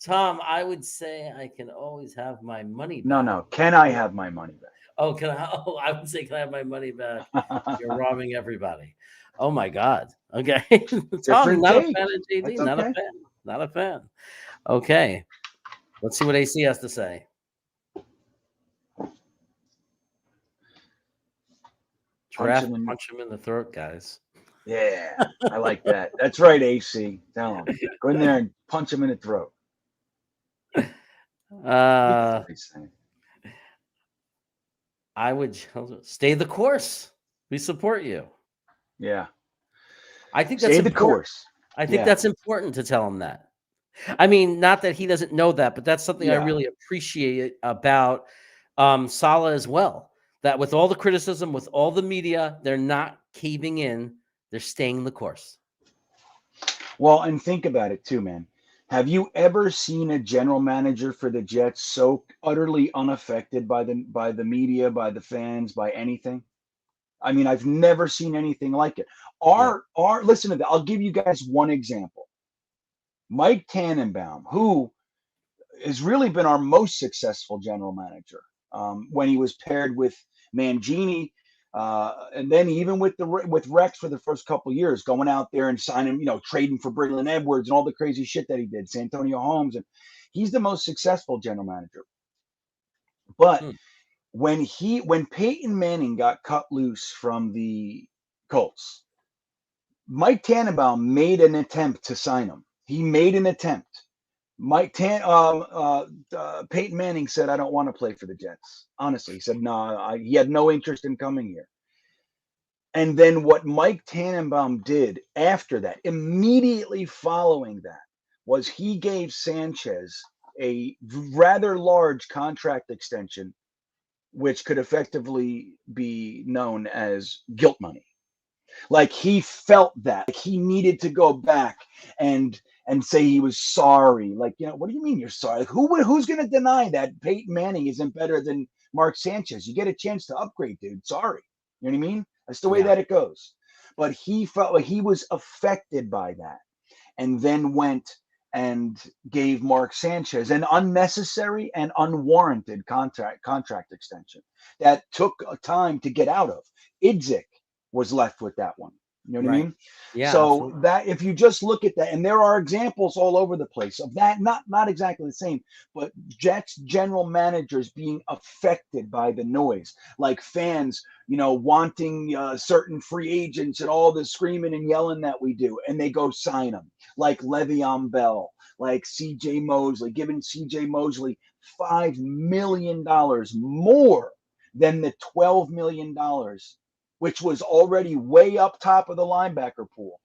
Tom, I would say I can always have my money back. No. Can I have my money back? Oh, can I? Oh, I would say, can I have my money back? You're robbing everybody. Oh my God. Okay. Tom, not a fan of JD. Not a fan. Not a fan. Okay. Let's see what AC has to say. Giraffe, punch him in the throat, guys. Yeah, I like that. That's right, AC. Tell him. Go in there and punch him in the throat. I would stay the course. We support you. Yeah. I think that's important. Course. I think that's important to tell him that. I mean, not that he doesn't know that, but that's something I really appreciate about Saleh as well. That with all the criticism, with all the media, they're not caving in. They're staying the course. Well, and think about it too, man. Have you ever seen a general manager for the Jets so utterly unaffected by the media, by the fans, by anything? I mean, I've never seen anything like it. Listen to that. I'll give you guys one example. Mike Tannenbaum, who has really been our most successful general manager, when he was paired with Mangini, and then even with Rex for the first couple of years, going out there and signing, trading for Braylon Edwards and all the crazy shit that he did, Santonio Holmes, and he's the most successful general manager. But when Peyton Manning got cut loose from the Colts, Mike Tannenbaum made an attempt to sign him. He made an attempt. Peyton Manning said, "I don't want to play for the Jets." Honestly, he said, "No." He had no interest in coming here. And then what Mike Tannenbaum did after that, immediately following that, was he gave Sanchez a rather large contract extension, which could effectively be known as guilt money. Like he felt that, like he needed to go back and say he was sorry. Like, what do you mean you're sorry? Like, who's going to deny that Peyton Manning isn't better than Mark Sanchez? You get a chance to upgrade, dude. Sorry. You know what I mean? That's the way Yeah. that it goes. But he felt like he was affected by that, and then went and gave Mark Sanchez an unnecessary and unwarranted contract extension that took time to get out of. Idzik was left with that one. You know what I Right. mean? Yeah, So absolutely. that, if you just look at that, and there are examples all over the place of that, not exactly the same, but Jets general managers being affected by the noise, like fans, wanting certain free agents and all the screaming and yelling that we do, and they go sign them, like Le'Veon Bell, like C.J. Mosley, giving C.J. Mosley $5 million more than the $12 million, which was already way up top of the linebacker pool.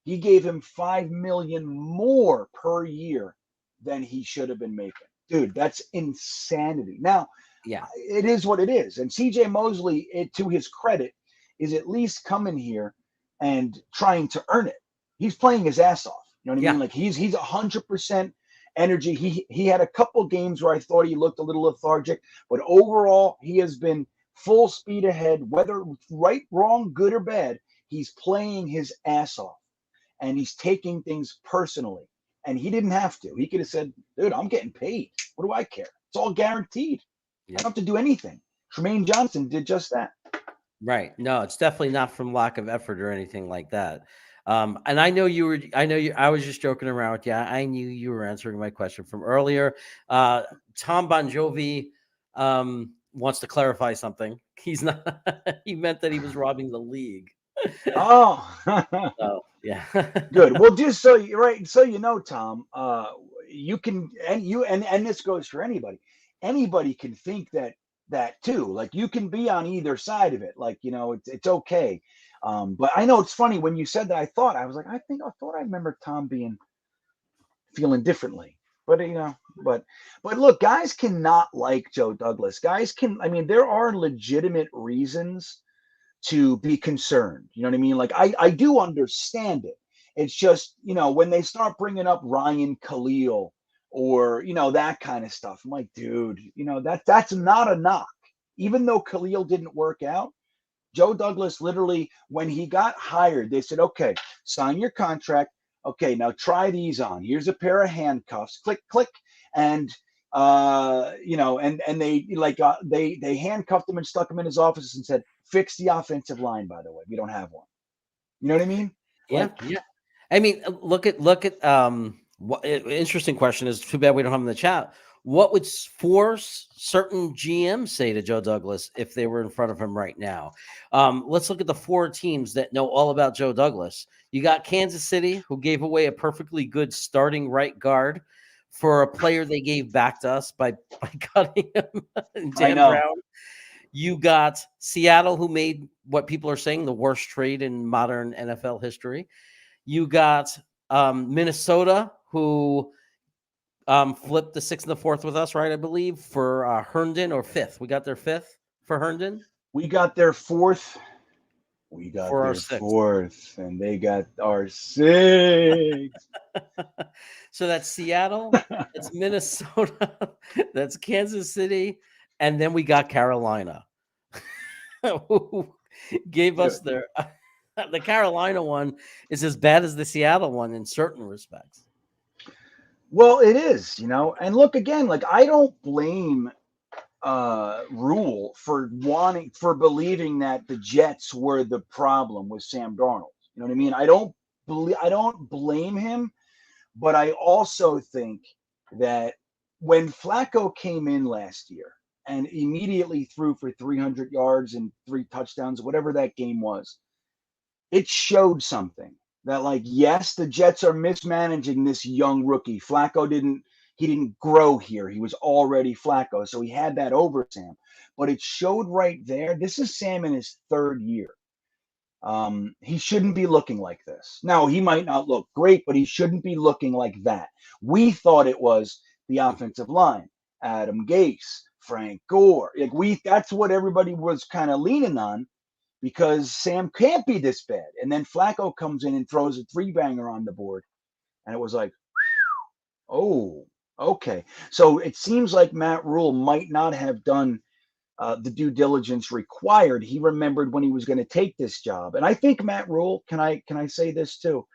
He gave him $5 million more per year than he should have been making. Dude, that's insanity. Now, Yeah. it is what it is. And CJ Mosley, to his credit, is at least coming here and trying to earn it. He's playing his ass off. You know what I Yeah. mean? Like he's 100% energy. He had a couple games where I thought he looked a little lethargic, but overall he has been full speed ahead, whether right, wrong, good or bad. He's playing his ass off, and he's taking things personally. And he didn't have to. He could have said, dude, I'm getting paid. What do I care? It's all guaranteed. I don't Yep. have to do anything. Tremaine Johnson did just that. Right. No, it's definitely not from lack of effort or anything like that. And I know you were, I know you, I was just joking around with you. I knew you were answering my question from earlier. Tom Bongiovi wants to clarify something. He's not, he meant that he was robbing the league. Oh, So, yeah. good. Well, just so you right, so Tom, you can, and this goes for anybody. Anybody can think that too. Like you can be on either side of it. Like it's okay. But I know it's funny when you said that. I was like, I thought I remember Tom being feeling differently. But but look, guys cannot like Joe Douglas. Guys can. I mean, there are legitimate reasons to be concerned. You know what I mean? Like I do understand it. It's just when they start bringing up Ryan Khalil or that kind of stuff, I'm like, dude, that's not a knock. Even though Khalil didn't work out, Joe Douglas literally, when he got hired, they said, okay, sign your contract. Okay, now try these on. Here's a pair of handcuffs. Click, click, and and they they handcuffed him and stuck him in his office and said, fix the offensive line. By the way, we don't have one. You know what I mean? Yeah. Like, Yeah. I mean, look at what interesting question is too bad we don't have in the chat. What would force certain GMs say to Joe Douglas if they were in front of him right now? Let's look at the four teams that know all about Joe Douglas. You got Kansas City, who gave away a perfectly good starting right guard for a player they gave back to us by cutting him, I Dan know. Brown. You got Seattle, who made what people are saying the worst trade in modern NFL history. You got Minnesota, who flipped the sixth and the fourth with us, right? I believe for Herndon, or fifth. We got their fifth for Herndon We got their fourth. We got for our their sixth. fourth, and they got our sixth. So that's Seattle, that's Minnesota, that's Kansas City, and then we got Carolina, who gave us Good. their. The Carolina one is as bad as the Seattle one in certain respects. Well, it is, and look again, like I don't blame Rule for believing that the Jets were the problem with Sam Darnold. You know what I mean? I don't blame him, but I also think that when Flacco came in last year and immediately threw for 300 yards and 3 touchdowns, whatever that game was, it showed something that, like, yes, the Jets are mismanaging this young rookie. Flacco didn't grow here. He was already Flacco, so he had that over Sam. But it showed right there. This is Sam in his third year. He shouldn't be looking like this. Now, he might not look great, but he shouldn't be looking like that. We thought it was the offensive line, Adam Gase, Frank Gore. That's what everybody was kind of leaning on, because Sam can't be this bad. And then Flacco comes in and throws a 3-banger on the board. And it was like, oh, okay. So it seems like Matt Rhule might not have done the due diligence required. He remembered when he was going to take this job. And I think Matt Rhule, can I say this too?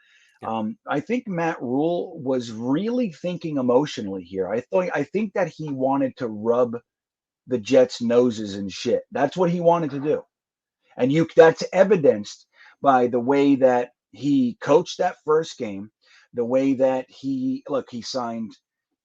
Yeah. I think Matt Rhule was really thinking emotionally here. I think that he wanted to rub the Jets' noses and shit. That's what he wanted to do. And that's evidenced by the way that he coached that first game, the way that he signed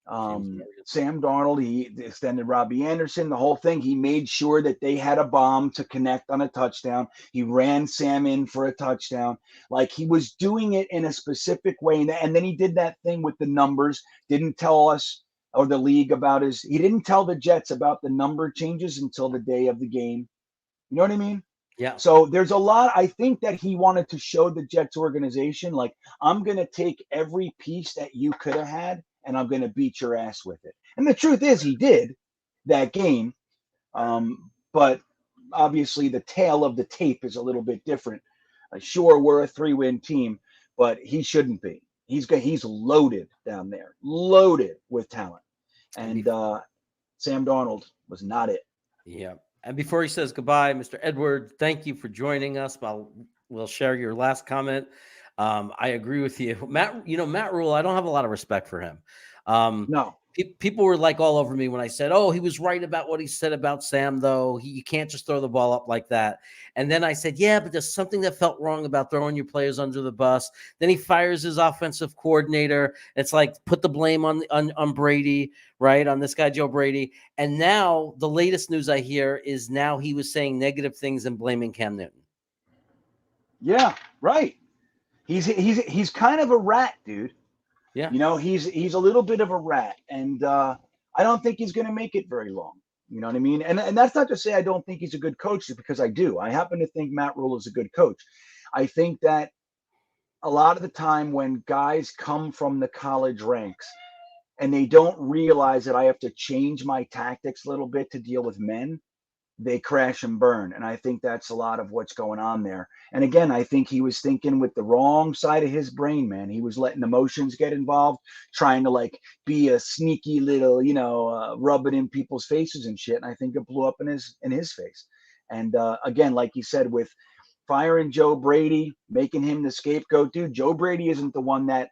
Sam Darnold, he extended Robbie Anderson, the whole thing. He made sure that they had a bomb to connect on a touchdown. He ran Sam in for a touchdown. Like, he was doing it in a specific way. And then he did that thing with the numbers, didn't tell us or the league about he didn't tell the Jets about the number changes until the day of the game. You know what I mean? Yeah. So there's a lot. I think that he wanted to show the Jets organization, like, I'm going to take every piece that you could have had, and I'm going to beat your ass with it. And the truth is, he did that game. But obviously, the tail of the tape is a little bit different. Sure, we're a 3-win team, but he shouldn't be. He's loaded down there, loaded with talent. And Sam Darnold was not it. Yeah. And before he says goodbye, Mr. Edwards, thank you for joining us. We'll share your last comment. I agree with you, Matt. Matt Rhule, I don't have a lot of respect for him. No. People were like all over me when I said, "Oh, he was right about what he said about Sam, though. You can't just throw the ball up like that." And then I said, "Yeah, but there's something that felt wrong about throwing your players under the bus." Then he fires his offensive coordinator. It's like, put the blame on Brady, right? On this guy, Joe Brady. And now the latest news I hear is now he was saying negative things and blaming Cam Newton. Yeah, right. He's kind of a rat, dude. Yeah. He's a little bit of a rat, and I don't think he's going to make it very long. You know what I mean? And that's not to say I don't think he's a good coach, because I do. I happen to think Matt Rhule is a good coach. I think that a lot of the time when guys come from the college ranks and they don't realize that I have to change my tactics a little bit to deal with men, they crash and burn. And I think that's a lot of what's going on there. And again, I think he was thinking with the wrong side of his brain, man. He was letting emotions get involved, trying to like be a sneaky little, rub it in people's faces and shit. And I think it blew up in his face. And again, like you said, with firing Joe Brady, making him the scapegoat, dude, Joe Brady isn't the one that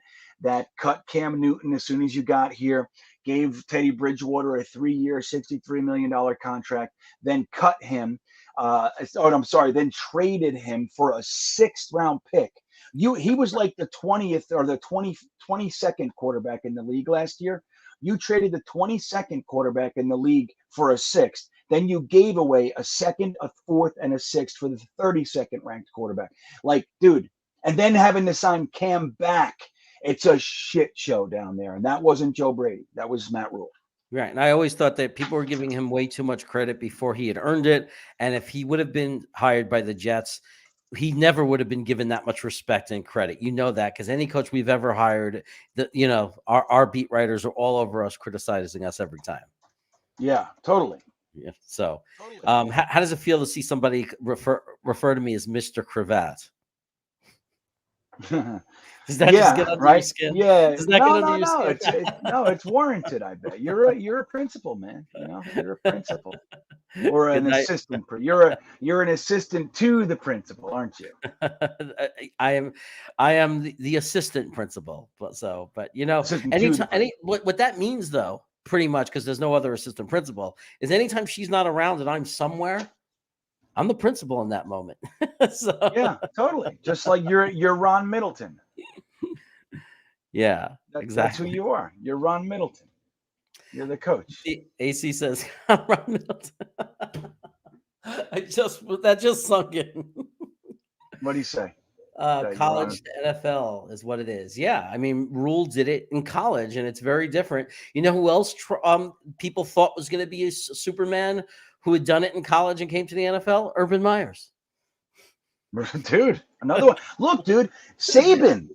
cut Cam Newton as soon as you got here, gave Teddy Bridgewater a 3-year, $63 million contract, then cut him. Then traded him for a 6th-round pick. He was like the 20th or the 22nd quarterback in the league last year. You traded the 22nd quarterback in the league for a 6th. Then you gave away a 2nd, a 4th, and a 6th for the 32nd ranked quarterback. Like, dude, and then having to sign Cam back. It's a shit show down there. And that wasn't Joe Brady. That was Matt Rhule. Right. And I always thought that people were giving him way too much credit before he had earned it. And if he would have been hired by the Jets, he never would have been given that much respect and credit. You know that, because any coach we've ever hired, our beat writers are all over us criticizing us every time. Yeah, totally. Yeah. So how does it feel to see somebody refer to me as Mr. Cravat? Does that just get under your skin? Yeah. Does that get under your skin? It's warranted. I bet you're a principal, man. You're a principal or an assistant. You're an assistant to the principal, aren't you? I am the assistant principal. What that means though, pretty much, because there's no other assistant principal, is anytime she's not around and I'm somewhere, I'm the principal in that moment. Yeah, totally. Just like you're Ron Middleton. Yeah, exactly. That's who you are. You're Ron Middleton. You're the coach. AC says, I'm Ron Middleton. That just sunk in. What do you say? College to NFL is what it is. Yeah, I mean, Rhule did it in college, and it's very different. You know who else people thought was going to be a Superman who had done it in college and came to the NFL? Urban Meyers. Dude, another one. Look, dude, Saban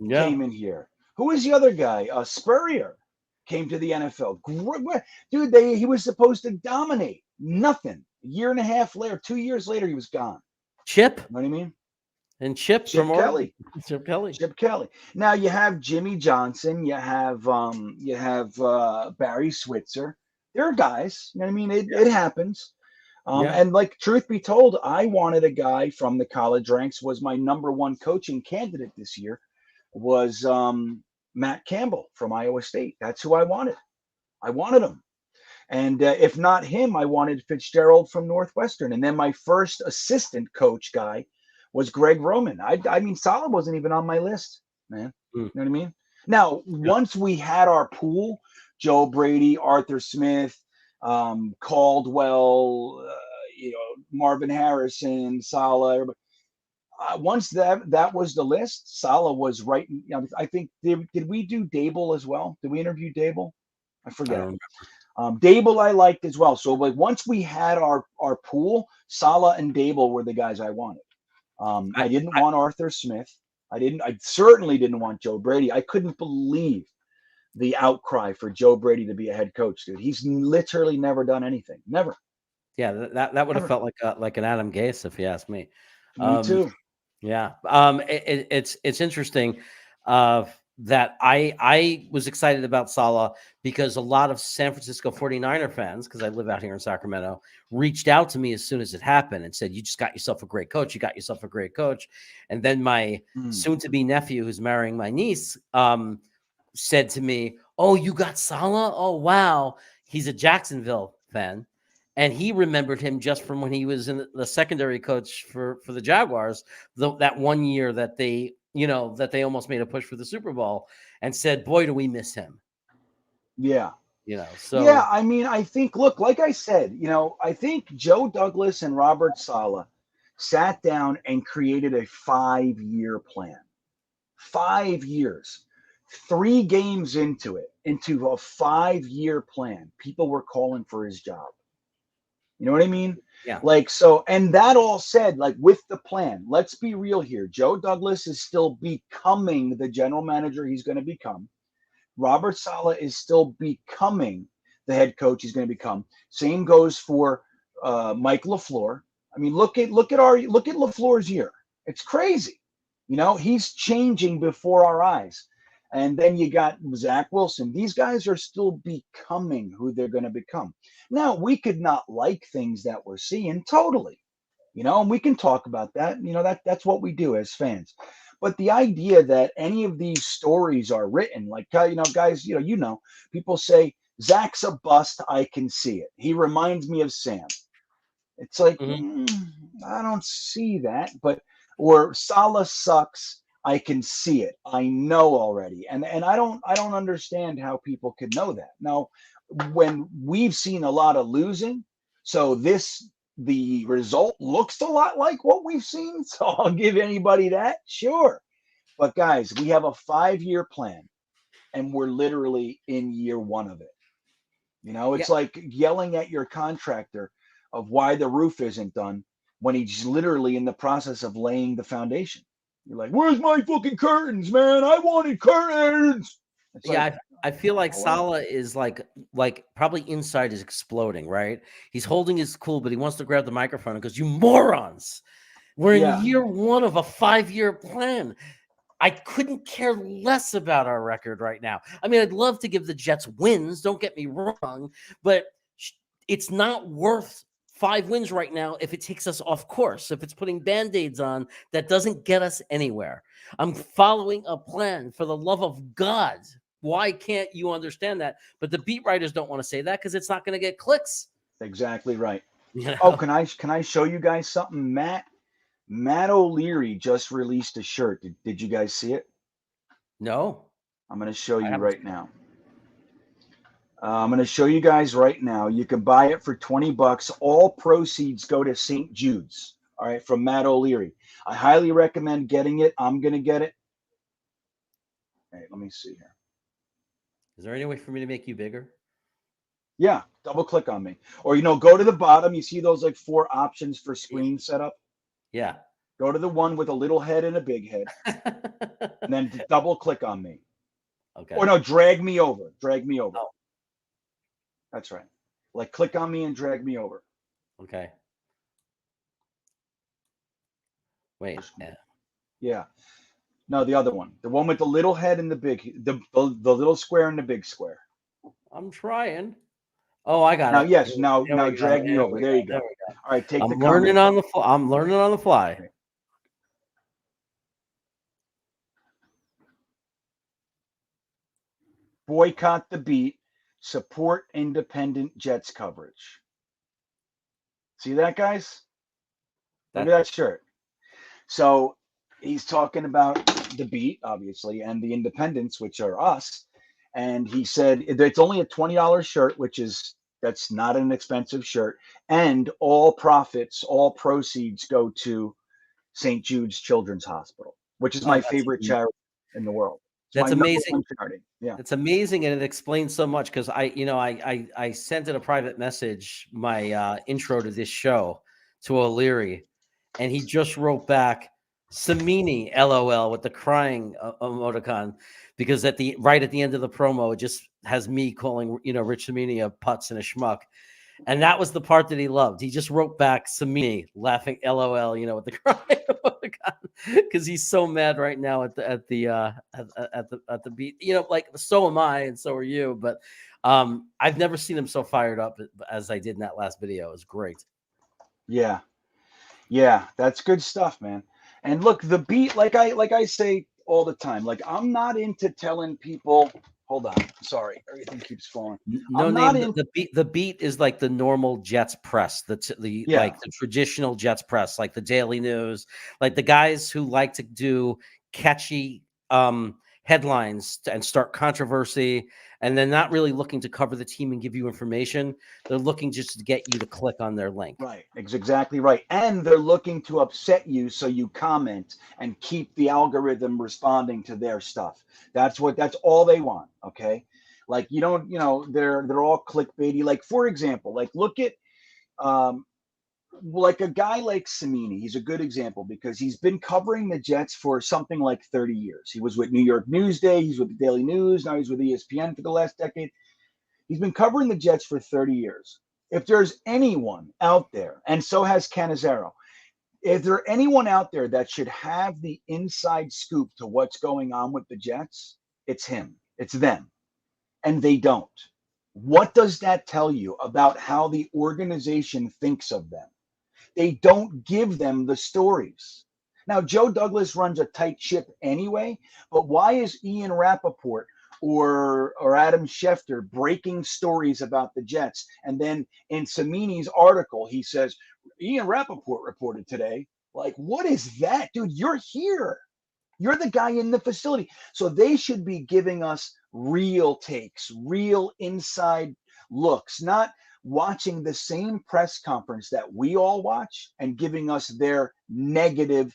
Yeah. came in here. Who was the other guy? Spurrier came to the NFL. Dude, he was supposed to dominate. Nothing. A year and a half later, 2 years later, he was gone. Chip You know what I mean? and Chip from Chip Oregon. Kelly. Chip Kelly. Chip Kelly. Now you have Jimmy Johnson. You have Barry Switzer. There are guys. You know what I mean? It happens. Yeah. And like truth be told, I wanted a guy from the college ranks. Was my number one coaching candidate this year was Matt Campbell from Iowa State. That's who I wanted. I wanted him. And if not him, I wanted Fitzgerald from Northwestern. And then my first assistant coach guy was Greg Roman. I mean, Saleh wasn't even on my list, man. You know what I mean? Now, once we had our pool, Joe Brady, Arthur Smith, Caldwell, Marvin Harrison, Saleh. Once that was the list, Saleh was right. I think did we do Dable as well? Did we interview Dable? I I forget. don't Dable I liked as well. So like once we had our pool, Saleh and Dable were the guys I wanted. I didn't want Arthur Smith. I certainly didn't want Joe Brady. I couldn't believe the outcry for Joe Brady to be a head coach, dude. He's literally never done anything. Never. Yeah, that would have Never. felt like an Adam Gase, if you ask me. Me too. Yeah. It's interesting that I was excited about Saleh because a lot of San Francisco 49er fans, because I live out here in Sacramento, reached out to me as soon as it happened and said, you just got yourself a great coach. You got yourself a great coach. And then my soon-to-be nephew, who's marrying my niece, said to me, oh, you got Saleh? Oh, wow. He's a Jacksonville fan. And he remembered him just from when he was in the secondary coach for the Jaguars, that 1 year that they almost made a push for the Super Bowl, and said, boy, do we miss him. Yeah. So yeah, I mean, I think, look, like I said, I think Joe Douglas and Robert Saleh sat down and created a 5-year plan. 5 years. 3 games into a 5-year plan, people were calling for his job. You know what I mean? Yeah. Like, so, and that all said, like with the plan, let's be real here. Joe Douglas is still becoming the general manager he's going to become. Robert Saleh is still becoming the head coach he's going to become. Same goes for Mike LaFleur. I mean, look at LaFleur's year. It's crazy. He's changing before our eyes. And then you got Zach Wilson. These guys are still becoming who they're going to become. Now, we could not like things that we're seeing totally, and we can talk about that. That's what we do as fans. But the idea that any of these stories are written, like, guys, people say, Zach's a bust. I can see it. He reminds me of Sam. It's like, I don't see that. Or Saleh sucks. I can see it. I know already. And I don't understand how people could know that. Now, when we've seen a lot of losing, so the result looks a lot like what we've seen. So I'll give anybody that. Sure. But guys, we have a 5-year plan and we're literally in year 1 of it. It's like yelling at your contractor of why the roof isn't done when he's literally in the process of laying the foundation. You're like, where's my fucking curtains, man? I wanted curtains. It's like, I feel like Saleh is like probably inside is exploding, right? He's holding his cool, but he wants to grab the microphone and goes, you morons. We're in year 1 of a 5-year plan. I couldn't care less about our record right now. I mean, I'd love to give the Jets wins, don't get me wrong, but it's not worth 5 wins right now if it takes us off course, if it's putting Band-Aids on that doesn't get us anywhere. I'm following a plan, for the love of God. Why can't you understand that? But the beat writers don't want to say that because it's not going to get clicks. Exactly right. Oh, can I show you guys something? Matt O'Leary just released a shirt. Did you guys see it? No. I'm going to show you right now. I'm going to show you guys right now. You can buy it for $20. All proceeds go to St. Jude's. All right, from Matt O'Leary. I highly recommend getting it. I'm going to get it. All right, let me see here. Is there any way for me to make you bigger? Yeah, double click on me. Or, go to the bottom. You see those like 4 options for screen setup? Yeah. Go to the one with a little head and a big head, and then double click on me. Okay. Or no, drag me over. Drag me over. Oh. That's right. Like click on me and drag me over. Okay. Wait. Yeah. No, the other one. The one with the little head and the big, the little square and the big square. I'm trying. Oh, I got Now, it. yes. Now We go. drag me There over. we There go. you go. There we go. All right. Take the I'm learning comments on off. the fly. I'm learning on the fly. Okay. Boycott the beat. Support independent Jets coverage. See that, guys? Look at that shirt. So he's talking about the beat, obviously, and the independents, which are us. And he said it's only a $20 shirt, that's not an expensive shirt. And all profits, all proceeds go to St. Jude's Children's Hospital, which is Oh, my favorite charity in the world. It's that's my number amazing. one charity. Yeah. It's amazing, and it explains so much because I sent in a private message my intro to this show to O'Leary, and he just wrote back Samini LOL with the crying emoticon because right at the end of the promo it just has me calling Rich Samini a putz and a schmuck. And that was the part that he loved. He just wrote back Samini laughing LOL, with the crying because he's so mad right now at the beat. Like so am I, and so are you. But I've never seen him so fired up as I did in that last video. It was great. Yeah. Yeah, that's good stuff, man. And look, the beat, like I say all the time, like I'm not into telling people. Hold on, sorry, everything keeps falling. No I'm not name. in. The beat. The beat is like the normal Jets press. Yeah, Like the traditional Jets press, like the Daily News, like the guys who like to do catchy headlines and start controversy, and they're not really looking to cover the team and give you information. They're looking just to get you to click on their link. right. It's exactly right. And they're looking to upset you so you comment and keep the algorithm responding to their stuff. That's all they want. Okay. Like you don't, they're all clickbaity. Like for example, like look at um like a guy like Samini, he's a good example because he's been covering the Jets for something like 30 years. He was with New York Newsday, he's with the Daily News, now he's with ESPN for the last decade. He's been covering the Jets for 30 years. If there's anyone out there, and so has Cannizzaro, if there anyone out there that should have the inside scoop to what's going on with the Jets, it's him. It's them. And they don't. What does that tell you about how the organization thinks of them? They don't give them the stories. Now, Joe Douglas runs a tight ship anyway, but why is Ian Rappaport or Adam Schefter breaking stories about the Jets? And then in Samini's article, he says, Ian Rappaport reported today. Like, what is that? Dude, you're here. You're the guy in the facility. So they should be giving us real takes, real inside looks, not watching the same press conference that we all watch and giving us their negative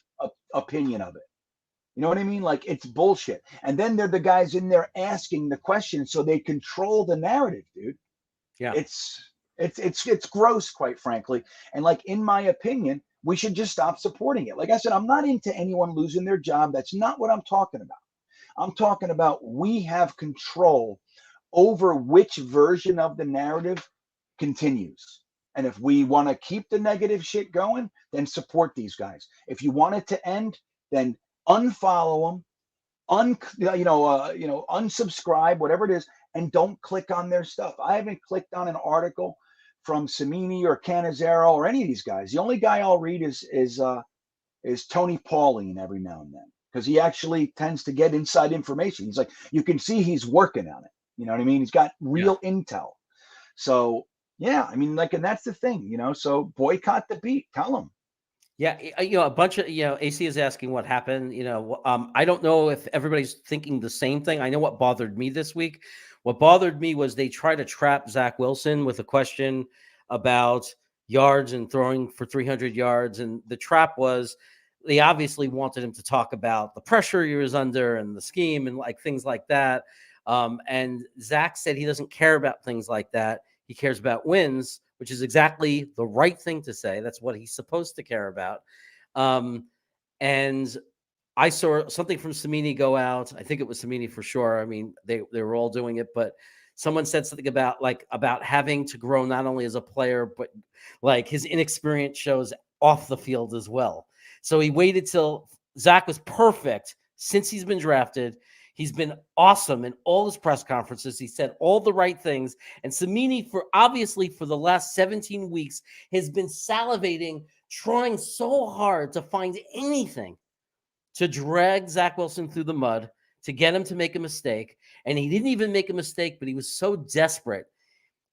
opinion of it. You know what I mean? Like it's bullshit. And then they're the guys in there asking the questions so they control the narrative, dude. Yeah. It's gross, quite frankly. And like in my opinion, we should just stop supporting it. Like I said, I'm not into anyone losing their job. That's not what I'm talking about. I'm talking about we have control over which version of the narrative continues. And if we want to keep the negative shit going, then support these guys. If you want it to end, then unfollow them, unsubscribe, whatever it is, and don't click on their stuff. I haven't clicked on an article from Samini or Cannizzaro or any of these guys. The only guy I'll read is Tony Pauline every now and then because he actually tends to get inside information. He's like, you can see he's working on it. You know what I mean? He's got real intel. So yeah, I mean, like, and that's the thing, So boycott the beat. Tell them. Yeah, a bunch of AC is asking what happened. I don't know if everybody's thinking the same thing. I know what bothered me this week. What bothered me was they try to trap Zach Wilson with a question about yards and throwing for 300 yards, and the trap was they obviously wanted him to talk about the pressure he was under and the scheme and like things like that. And Zach said he doesn't care about things like that. He cares about wins, which is exactly the right thing to say. That's what he's supposed to care about. And I saw something from Samini go out. I think it was Samini for sure. I mean, they were all doing it, but someone said something about having to grow not only as a player, but like his inexperience shows off the field as well. So he waited till Zach was perfect since he's been drafted. He's been awesome in all his press conferences. He said all the right things. And Samini, obviously for the last 17 weeks, has been salivating, trying so hard to find anything to drag Zach Wilson through the mud, to get him to make a mistake. And he didn't even make a mistake, but he was so desperate.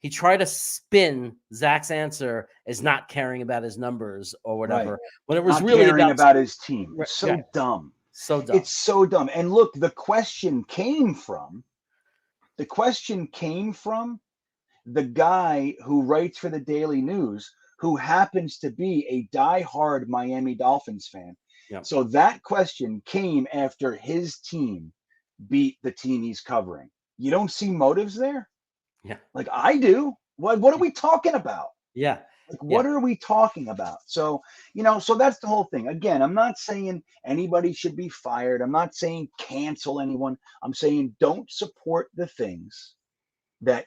He tried to spin Zach's answer as not caring about his numbers or whatever, Right. when it was Not really caring about his team. It's so dumb. So dumb. It's so dumb. And look, the question came from the guy who writes for the Daily News, who happens to be a diehard Miami Dolphins fan. Yep. So that question came after his team beat the team he's covering. You don't see motives there? Yeah. Like I do. What are we talking about? Yeah. Like, what are we talking about? So, so that's the whole thing. Again, I'm not saying anybody should be fired. I'm not saying cancel anyone. I'm saying don't support the things that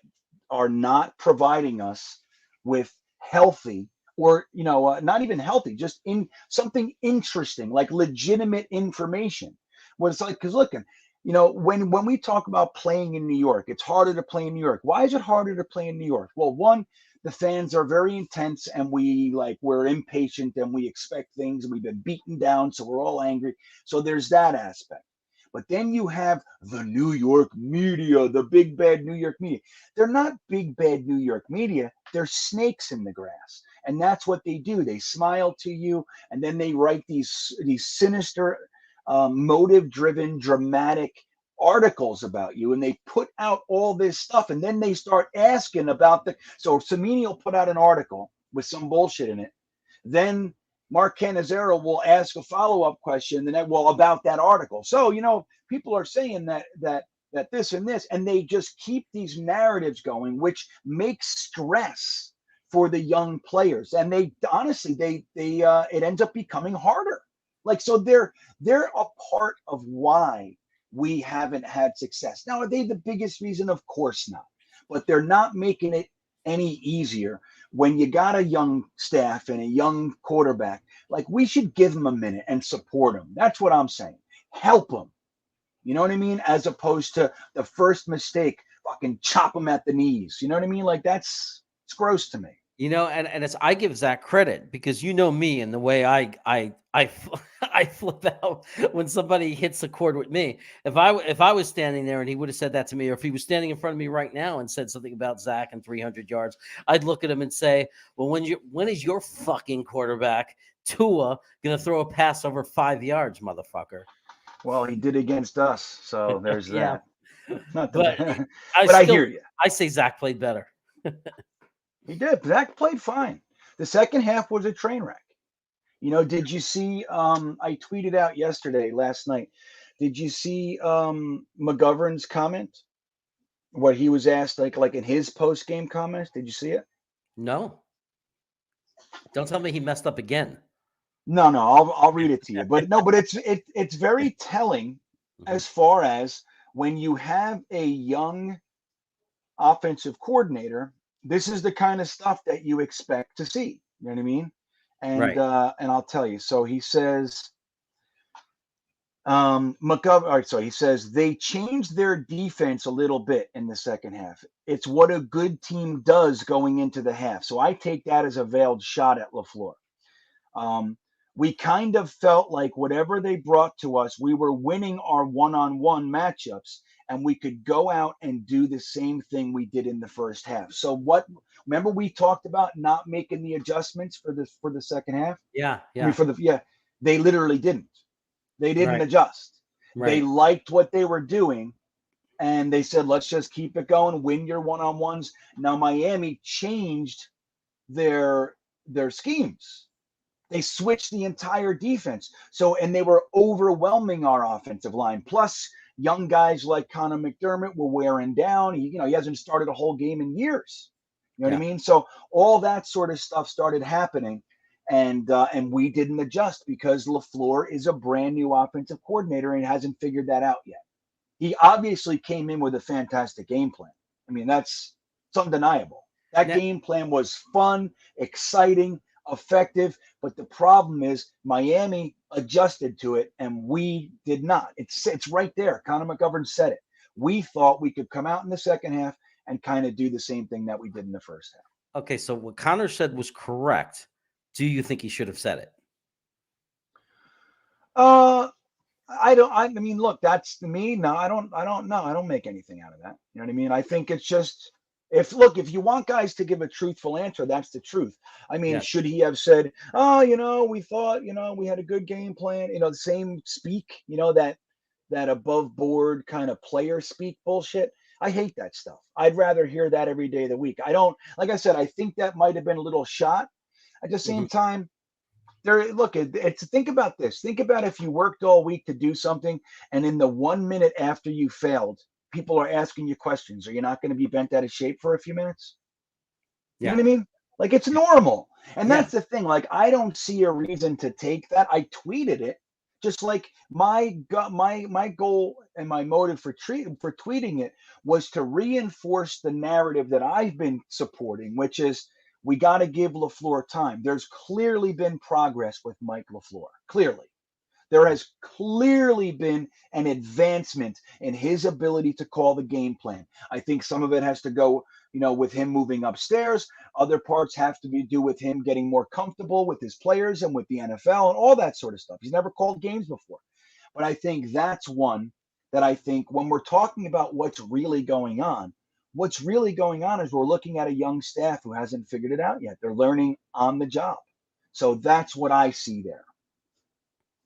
are not providing us with healthy or, not even healthy, just in something interesting, like legitimate information. What it's like, because look, when we talk about playing in New York, it's harder to play in New York. Why is it harder to play in New York? Well, one, the fans are very intense and we're impatient and we expect things and we've been beaten down. So we're all angry. So there's that aspect. But then you have the New York media, the big bad New York media. They're not big bad New York media. They're snakes in the grass. And that's what they do. They smile to you and then they write these sinister, motive-driven, dramatic articles about you, and they put out all this stuff, and then they start asking about so Samini will put out an article with some bullshit in it, then Mark Cannizzaro will ask a follow-up question about that article. So people are saying that this and this, and they just keep these narratives going, which makes stress for the young players, and they honestly it ends up becoming harder. Like, so they're a part of why we haven't had success. Now, are they the biggest reason? Of course not. But they're not making it any easier when you got a young staff and a young quarterback. Like, we should give them a minute and support them. That's what I'm saying. Help them. You know what I mean? As opposed to the first mistake, fucking chop them at the knees. You know what I mean? Like, it's gross to me. And it's, I give Zach credit because me and the way I flip out when somebody hits a chord with me. If I was standing there and he would have said that to me, or if he was standing in front of me right now and said something about Zach and 300 yards, I'd look at him and say, well, when is your fucking quarterback Tua gonna throw a pass over 5 yards, motherfucker? Well, he did against us, so there's yeah. that. But I hear you. I say Zach played better. He did. Zach played fine. The second half was a train wreck. Did you see? I tweeted out last night. Did you see McGovern's comment? What he was asked, like in his post game comments. Did you see it? No. Don't tell me he messed up again. No, I'll read it to you. But no, but it's very telling as far as when you have a young offensive coordinator. This is the kind of stuff that you expect to see. You know what I mean? And right. And I'll tell you. So he says, McGovern. All right, so he says they changed their defense a little bit in the second half. It's what a good team does going into the half. So I take that as a veiled shot at LaFleur. We kind of felt like whatever they brought to us, we were winning our one-on-one matchups, and we could go out and do the same thing we did in the first half. So remember we talked about not making the adjustments for the second half? Yeah. I mean, they literally didn't. They didn't adjust. Right. They liked what they were doing, and they said, let's just keep it going, win your one-on-ones. Now Miami changed their schemes. They switched the entire defense. And they were overwhelming our offensive line. Plus, young guys like Connor McDermott were wearing down. He hasn't started a whole game in years. You know what I mean? So all that sort of stuff started happening. and we didn't adjust because LaFleur is a brand new offensive coordinator and hasn't figured that out yet. He obviously came in with a fantastic game plan. I mean, it's undeniable. That Now, game plan was fun, exciting, effective, but the problem is Miami adjusted to it and we did not. It's right there. Connor McGovern said it. We thought we could come out in the second half and kind of do the same thing that we did in the first half. okay, so what Connor said was correct. Do you think he should have said it? Uh, I mean, look, that's me. No, I don't know. I don't make anything out of that. You know what I mean? I think it's just if you want guys to give a truthful answer, that's the truth. I mean, Yeah. should he have said, "Oh, we thought, we had a good game plan," the same speak, that above board kind of player speak bullshit. I hate that stuff. I'd rather hear that every day of the week. I don't, like I said, I think that might have been a little shot. At the Mm-hmm. same time, it's think about this. Think about if you worked all week to do something, and in the 1 minute after you failed, people are asking you questions. Are you not going to be bent out of shape for a few minutes? You know Yeah. what I mean? Like, it's normal. And Yeah. that's the thing. Like, I don't see a reason to take that. I tweeted it. Just like my goal and my motive for tweeting it was to reinforce the narrative that I've been supporting, which is we got to give LaFleur time. There's clearly been progress with Mike LaFleur. Clearly. There has clearly been an advancement in his ability to call the game plan. I think some of it has to go, with him moving upstairs. Other parts have to do with him getting more comfortable with his players and with the NFL and all that sort of stuff. He's never called games before. But I think that's one that I think when we're talking about what's really going on is we're looking at a young staff who hasn't figured it out yet. They're learning on the job. So that's what I see there.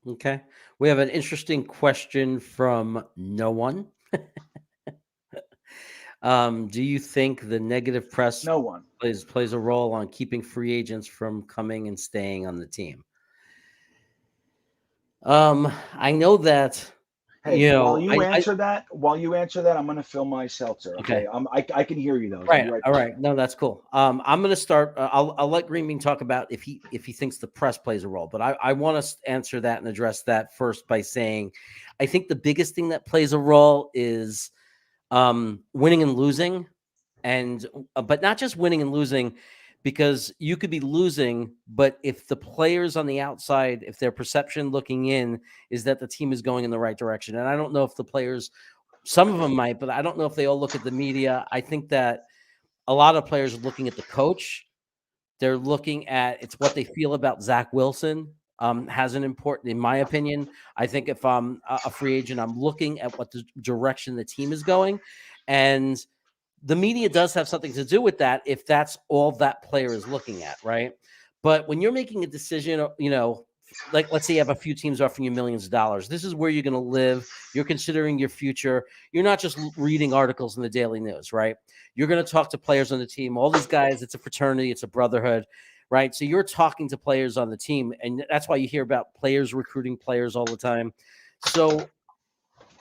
Okay. We have an interesting question from no one. Do you think the negative press No one. plays a role on keeping free agents from coming and staying on the team? I know that, Hey, while you I answer that, I'm gonna fill my seltzer. okay. Okay, I can hear you though. So I'll Right. be right All back. right. No, that's cool. I'm going to start. I'll let Greenbean talk about if he thinks the press plays a role, but I want to answer that and address that first by saying, I think the biggest thing that plays a role is winning and losing, and but not just winning and losing, because you could be losing, but if the players on the outside, if their perception looking in is that the team is going in the right direction, and I don't know if the players, some of them might, but I don't know if they all look at the media. I think that a lot of players are looking at the coach. They're looking at it's what they feel about Zach Wilson. Has an important, in my opinion. I think if I'm a free agent, I'm looking at what the direction the team is going, and the media does have something to do with that if that's all that player is looking at, right? But when you're making a decision, like let's say you have a few teams offering you millions of dollars. This is where you're going to live. You're considering your future. You're not just reading articles in the Daily News, right? You're going to talk to players on the team. All these guys, it's a fraternity, it's a brotherhood, right? So you're talking to players on the team, and that's why you hear about players recruiting players all the time. So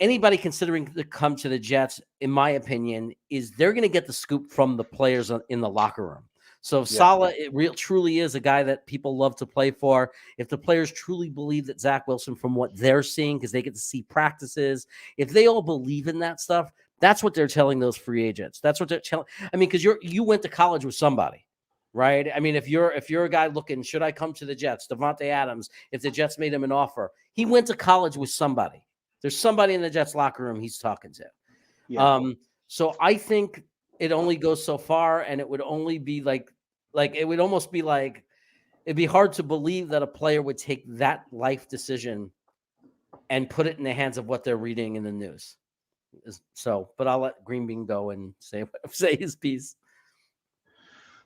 anybody considering to come to the Jets, in my opinion, is they're going to get the scoop from the players in the locker room. So if Yeah. Saleh truly is a guy that people love to play for, if the players truly believe that Zach Wilson, from what they're seeing, because they get to see practices, if they all believe in that stuff, that's what they're telling those free agents. That's what they're telling. I mean, because you went to college with somebody, right? I mean, if you're a guy looking, should I come to the Jets? Devontae Adams, if the Jets made him an offer, he went to college with somebody. There's somebody in the Jets locker room he's talking to. Yeah. So I think it only goes so far, and it would only be like it would almost be like it'd be hard to believe that a player would take that life decision and put it in the hands of what they're reading in the news. So, but I'll let Greenbean go and say his piece.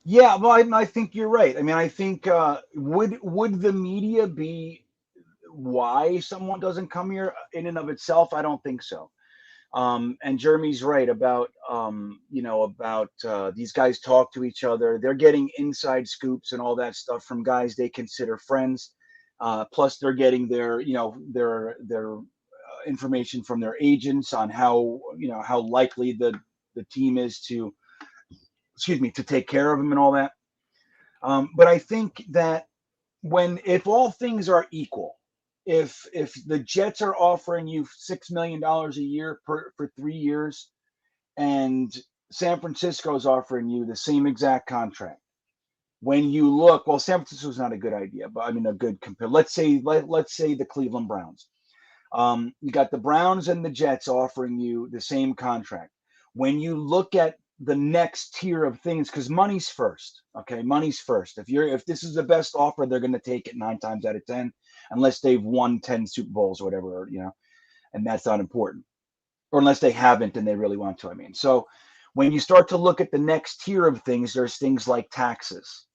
Yeah. Well, I think you're right. I mean, I think would the media be why someone doesn't come here in and of itself? I don't think so. And Jeremy's right about these guys talk to each other. They're getting inside scoops and all that stuff from guys they consider friends. Plus, they're getting their information from their agents on how likely the team is to take care of them and all that. But I think that if all things are equal, if the Jets are offering you $6 million a year for 3 years, and San Francisco is offering you the same exact contract, when you look, well, San Francisco's not a good idea, but I mean a good compare. Let's say the Cleveland Browns. You got the Browns and the Jets offering you the same contract. When you look at the next tier of things, because money's first, okay, money's first. If this is the best offer, they're going to take it 9 times out of 10, unless they've won 10 Super Bowls or whatever, and that's not important, or unless they haven't and they really want to. I mean, so when you start to look at the next tier of things, there's things like taxes.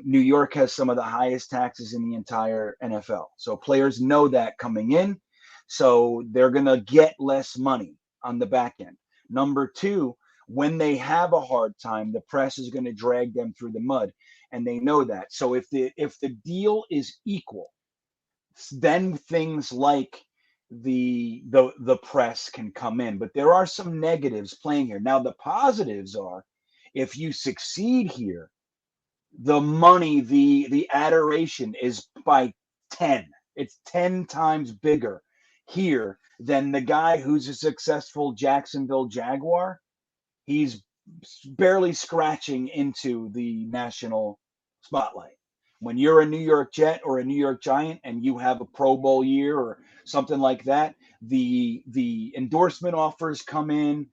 New York has some of the highest taxes in the entire NFL. So players know that coming in. So they're going to get less money on the back end. Number two, when they have a hard time, the press is going to drag them through the mud. And they know that. So if the deal is equal, then things like the press can come in. But there are some negatives playing here. Now, the positives are, if you succeed here, the money, the adoration is by 10. It's 10 times bigger here than the guy who's a successful Jacksonville Jaguar. He's barely scratching into the national spotlight. When you're a New York Jet or a New York Giant and you have a Pro Bowl year or something like that, the endorsement offers come in,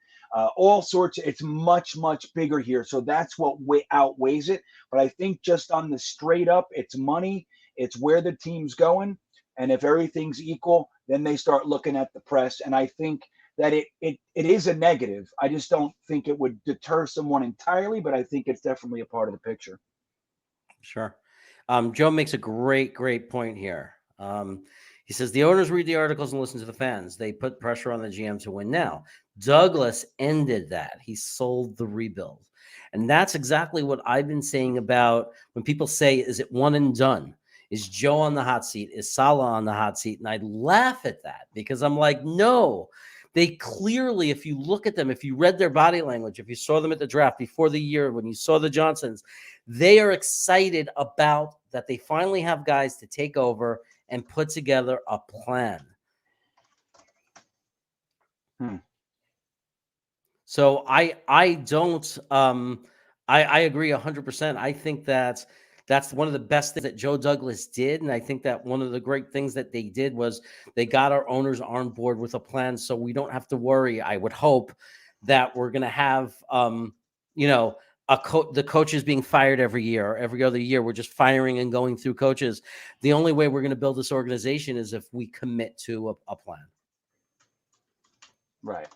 all sorts. It's much bigger here, so that's what outweighs it. But I think just on the straight up, it's money, it's where the team's going, and if everything's equal, then they start looking at the press. And I think that it is a negative. I just don't think it would deter someone entirely, but I think it's definitely a part of the picture. Sure. Joe makes a great point here. He says the owners read the articles and listen to the fans. They put pressure on the GM to win now. Douglas ended that. He sold the rebuild. And that's exactly what I've been saying about when people say, is it one and done? Is Joe on the hot seat? Is Saleh on the hot seat? And I laugh at that because I'm like, no. They clearly, if you look at them, if you read their body language, if you saw them at the draft before the year, when you saw the Johnsons, they are excited about that they finally have guys to take over and put together a plan. So I don't I agree 100%. I think that's one of the best things that Joe Douglas did, and I think that one of the great things that they did was they got our owners on board with a plan, so we don't have to worry. I would hope that we're going to have the coaches being fired every year or every other year. We're just firing and going through coaches. The only way we're going to build this organization is if we commit to a plan. Right.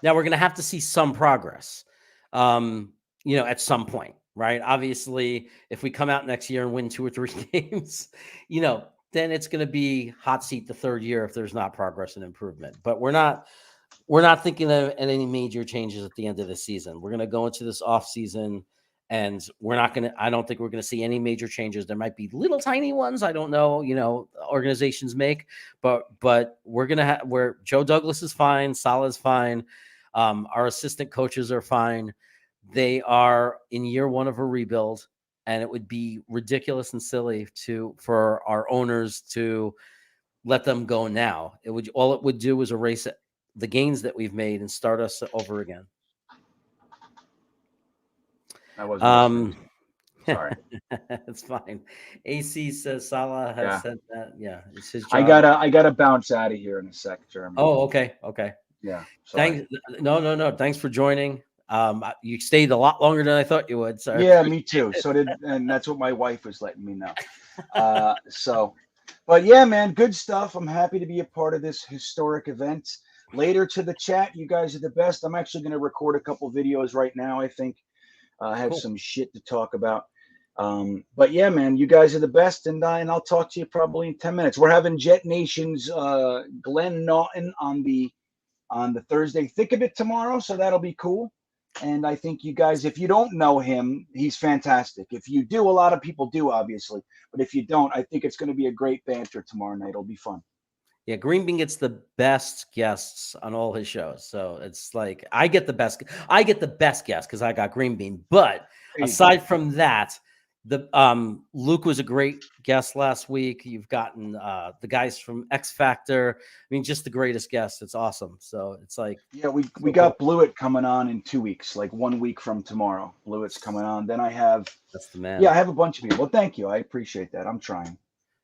Now we're going to have to see some progress, at some point, right? Obviously, if we come out next year and win 2 or 3 games, then it's going to be hot seat the third year if there's not progress and improvement. But we're not thinking of any major changes at the end of the season. We're going to go into this off season, and I don't think we're going to see any major changes. There might be little tiny ones. I don't know, organizations make, but we're going to where Joe Douglas is fine. Saleh is fine. Our assistant coaches are fine. They are in year 1 of a rebuild, and it would be ridiculous and silly for our owners to let them go now. All it would do is erase the gains that we've made and start us over again. I wasn't sorry. It's fine. AC says Saleh has said that. Yeah, it's his job. I gotta bounce out of here in a sec, Jeremy. Oh, okay. Yeah. Sorry. Thanks. No. Thanks for joining. You stayed a lot longer than I thought you would. So yeah, me too. And that's what my wife was letting me know. But yeah, man, good stuff. I'm happy to be a part of this historic event. Later to the chat, you guys are the best. I'm actually going to record a couple videos right now. I think I have some shit to talk about. But yeah, man, you guys are the best, and I'll talk to you probably in 10 minutes. We're having Jet Nation's Glenn Naughton on the Thursday Thick of It tomorrow, so that'll be cool. And I think you guys, if you don't know him, he's fantastic. If you do, a lot of people do, obviously. But if you don't, I think it's going to be a great banter tomorrow night. It'll be fun. Yeah, Greenbean gets the best guests on all his shows. So it's like I get the best guests because I got Greenbean. But aside from that, Luke was a great guest last week. You've gotten the guys from X Factor. I mean, just the greatest guests. It's awesome. So it's like, Yeah, we so cool. got Blewett coming on in 2 weeks, like 1 week from tomorrow. Blewett's coming on. Then I have, That's the yeah, I man. have a bunch of people. Well, thank you. I appreciate that. I'm trying.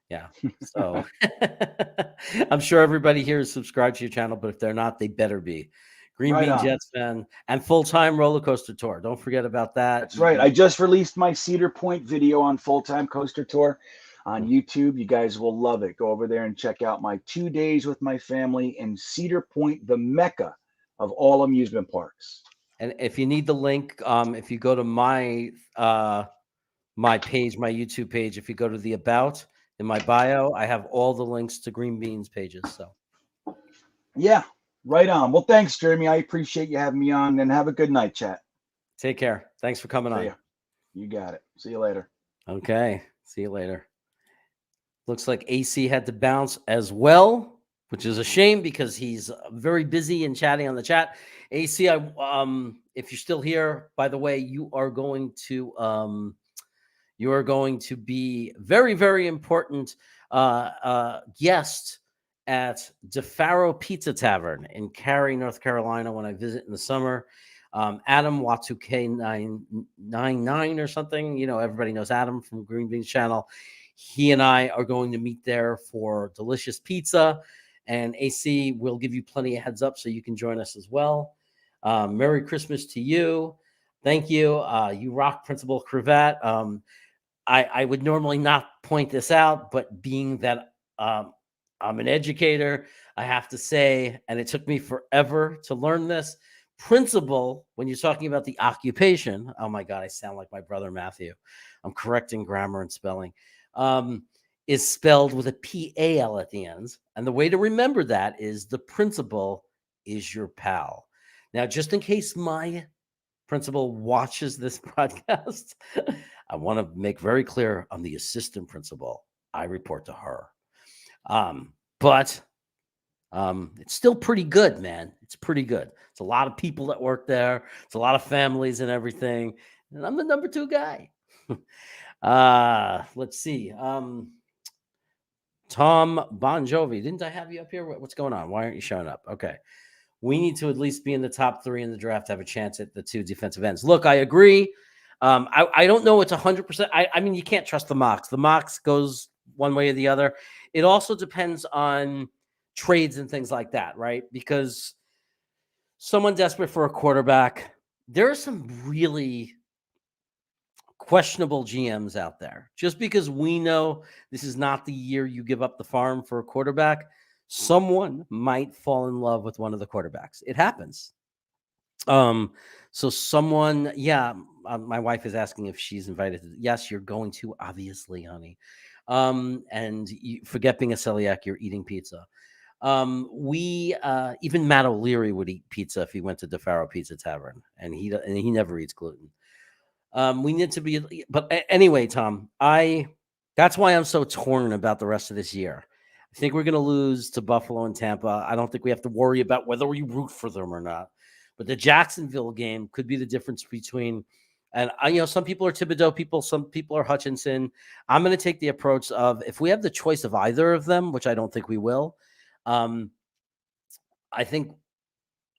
Yeah. So I'm sure everybody here is subscribed to your channel, but if they're not, they better be. Green Right Bean on. Jets fan and full-time roller coaster tour. Don't forget about that. That's right. I just released my Cedar Point video on Full-Time Coaster Tour on YouTube. You guys will love it. Go over there and check out my 2 days with my family in Cedar Point, the mecca of all amusement parks. And if you need the link, if you go to my page, my YouTube page, if you go to the about in my bio, I have all the links to Green Beans pages. So Yeah, right on. Well, thanks, Jeremy. I appreciate you having me on, and have a good night, chat. take care. Thanks for coming See on. ya. You got it. See you later. Okay. See you later. Looks like AC had to bounce as well, which is a shame because he's very busy and chatting on the chat. AC, if you're still here, by the way, you are going to be very, very important guest at DeFaro Pizza Tavern in Cary, North Carolina, when I visit in the summer. Adam Y2K999 or something. You know, everybody knows Adam from Green Beans channel. He and I are going to meet there for delicious pizza. And AC will give you plenty of heads up so you can join us as well. Merry Christmas to you. Thank you. You rock, Principal Cravat. I would normally not point this out, but being that I'm an educator, I have to say, and it took me forever to learn this, principal, when you're talking about the occupation, oh my God, I sound like my brother Matthew. I'm correcting grammar and spelling, is spelled with a P-A-L at the end. And the way to remember that is the principal is your pal. Now, just in case my principal watches this podcast, I want to make very clear I'm the assistant principal. I report to her. But it's still pretty good, man. It's pretty good. It's a lot of people that work there. It's a lot of families and everything. And I'm the number 2 guy. Let's see. Tom Bongiovi. Didn't I have you up here? What's going on? Why aren't you showing up? Okay. We need to at least be in the top 3 in the draft to have a chance at the 2 defensive ends. Look, I agree. I don't know it's 100%. I mean, you can't trust the mocks. The mocks goes one way or the other. It also depends on trades and things like that, right? Because someone desperate for a quarterback, there are some really questionable GMs out there. Just because we know this is not the year you give up the farm for a quarterback, someone might fall in love with one of the quarterbacks. It happens. So someone, yeah, my wife is asking if she's invited. Yes, you're going to, obviously, honey. And you forget being a celiac, you're eating pizza. We even Matt O'Leary would eat pizza if he went to DeFaro Pizza Tavern, and he never eats gluten. We need to be, but anyway, Tom, that's why I'm so torn about the rest of this year. I think we're going to lose to Buffalo and Tampa. I don't think we have to worry about whether we root for them or not. But the Jacksonville game could be the difference between, and some people are Thibodeau people, some people are Hutchinson. I'm going to take the approach of if we have the choice of either of them, which I don't think we will. I think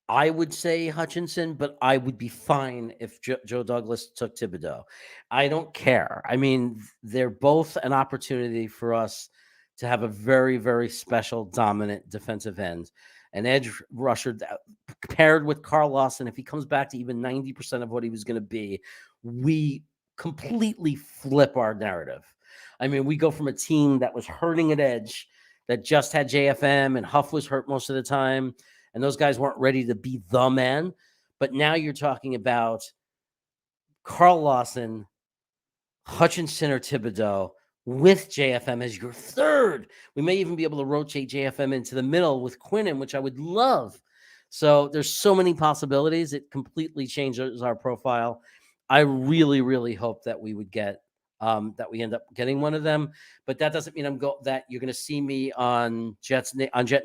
I would say Hutchinson, but I would be fine if Joe Douglas took Thibodeau. I don't care. I mean, they're both an opportunity for us to have a very, very special, dominant defensive end. An edge rusher paired with Carl Lawson, if he comes back to even 90% of what he was going to be, we completely flip our narrative. I mean, we go from a team that was hurting at edge, that just had JFM, and Huff was hurt most of the time, and those guys weren't ready to be the man. But now you're talking about Carl Lawson, Hutchinson, or Thibodeau with JFM as your third. We may even be able to rotate JFM into the middle with Quinnen, which I would love. So there's so many possibilities. It completely changes our profile. I really, really hope that we would get that we end up getting one of them, but that doesn't mean that you're going to see me on Jet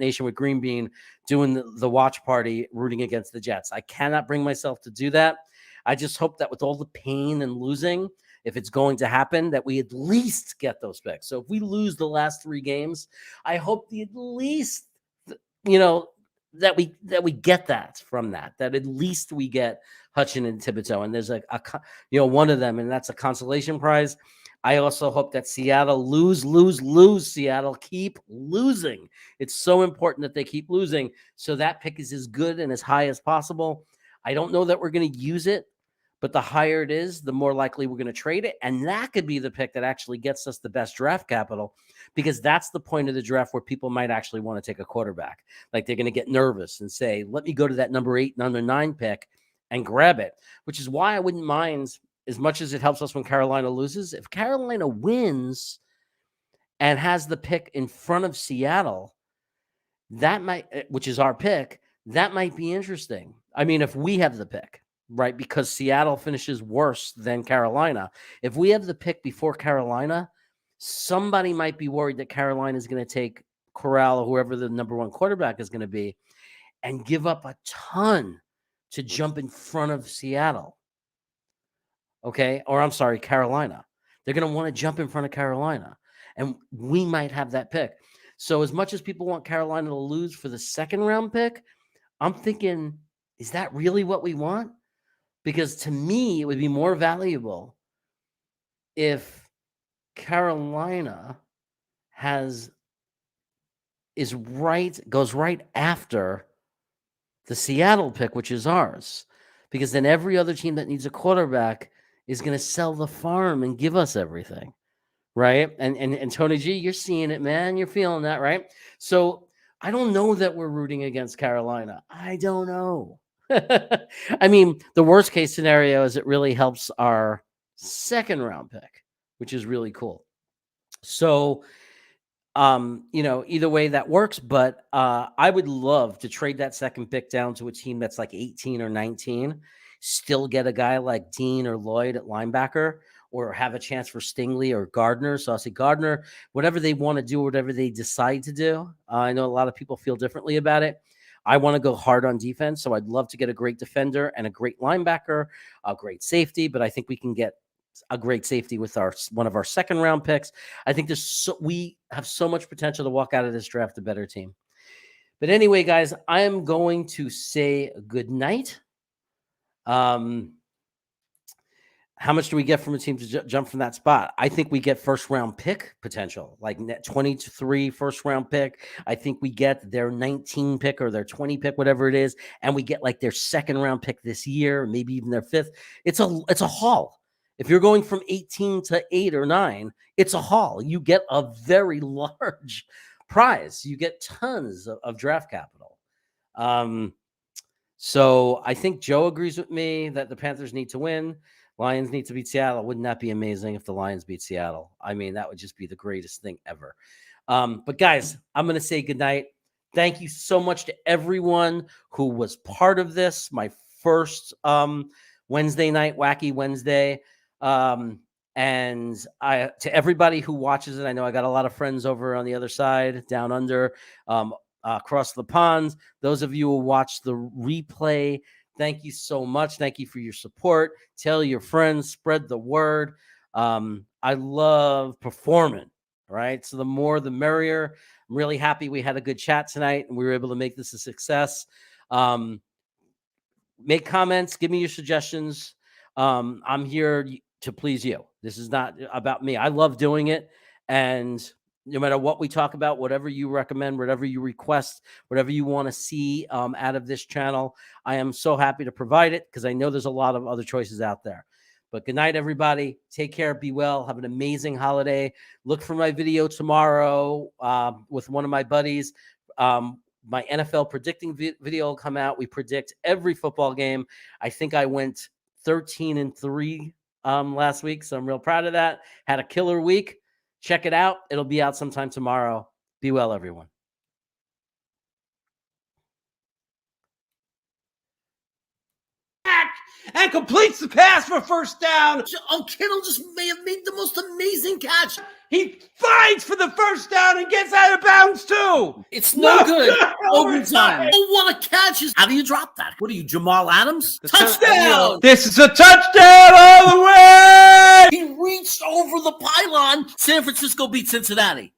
Nation with Green Bean doing the watch party rooting against the Jets. I cannot bring myself to do that. I just hope that with all the pain and losing, if it's going to happen, that we at least get those picks. So if we lose the last 3 games, I hope at least, that we get that from that at least we get Hutchin and Thibodeau, and there's one of them, and that's a consolation prize. I also hope that Seattle lose. Seattle keep losing. It's so important that they keep losing, so that pick is as good and as high as possible. I don't know that we're going to use it, but the higher it is, the more likely we're going to trade it, and that could be the pick that actually gets us the best draft capital, because that's the point of the draft where people might actually want to take a quarterback. Like, they're going to get nervous and say, let me go to that number 8, number 9 pick and grab it, which is why I wouldn't mind, as much as it helps us when Carolina loses, if Carolina wins and has the pick in front of Seattle, that might, which is our pick, that might be interesting. I mean, if we have the pick, right, because Seattle finishes worse than Carolina. If we have the pick before Carolina, somebody might be worried that Carolina is going to take Corral or whoever the number 1 quarterback is going to be and give up a ton to jump in front of Seattle. Okay. Or I'm sorry, Carolina. They're going to want to jump in front of Carolina, and we might have that pick. So as much as people want Carolina to lose for the 2nd round pick, I'm thinking, is that really what we want? Because to me, it would be more valuable if Carolina goes right after the Seattle pick, which is ours. Because then every other team that needs a quarterback is going to sell the farm and give us everything, right? And Tony G, you're seeing it, man. You're feeling that, right? So I don't know that we're rooting against Carolina. I don't know. I mean, the worst case scenario is it really helps our 2nd round pick, which is really cool. So, either way that works, but I would love to trade that 2nd pick down to a team that's like 18 or 19, still get a guy like Dean or Lloyd at linebacker, or have a chance for Stingley or Gardner. So I'll say Gardner, whatever they want to do, whatever they decide to do. I know a lot of people feel differently about it. I want to go hard on defense, so I'd love to get a great defender and a great linebacker, a great safety, but I think we can get a great safety with one of our 2nd round picks. I think we have so much potential to walk out of this draft a better team. But anyway, guys, I am going to say good night. How much do we get from a team to jump from that spot? I think we get 1st round pick potential, like 23 1st round pick. I think we get their 19 pick or their 20 pick, whatever it is, and we get like their 2nd round pick this year, maybe even their 5th. It's a haul. If you're going from 18 to 8 or 9, it's a haul. You get a very large prize. You get tons of draft capital. So I think Joe agrees with me that the Panthers need to win. Lions need to beat Seattle. Wouldn't that be amazing if the Lions beat Seattle? I mean, that would just be the greatest thing ever. But guys, I'm going to say goodnight. Thank you so much to everyone who was part of this, my first Wednesday night, Wacky Wednesday. And to everybody who watches it, I know I got a lot of friends over on the other side, down under, across the pond. Those of you who watch the replay, thank you so much. Thank you for your support. Tell your friends, spread the word. I love performing, right? So the more, the merrier. I'm really happy we had a good chat tonight and we were able to make this a success. Make comments. Give me your suggestions. I'm here to please you. This is not about me. I love doing it. And no matter what we talk about, whatever you recommend, whatever you request, whatever you want to see out of this channel, I am so happy to provide it because I know there's a lot of other choices out there. But good night, everybody. Take care. Be well. Have an amazing holiday. Look for my video tomorrow with one of my buddies. My NFL predicting video will come out. We predict every football game. I think I went 13-3 last week, so I'm real proud of that. Had a killer week. Check it out. It'll be out sometime tomorrow. Be well, everyone. And completes the pass for 1st down. Oh, Kittle just may have made the most amazing catch. He fights for the 1st down and gets out of bounds too. It's no good. Overtime. Oh, what a catch. How do you drop that? What are you, Jamal Adams? Touchdown. This is a touchdown all the way. Cincinnati. He reached over the pylon. San Francisco beat Cincinnati.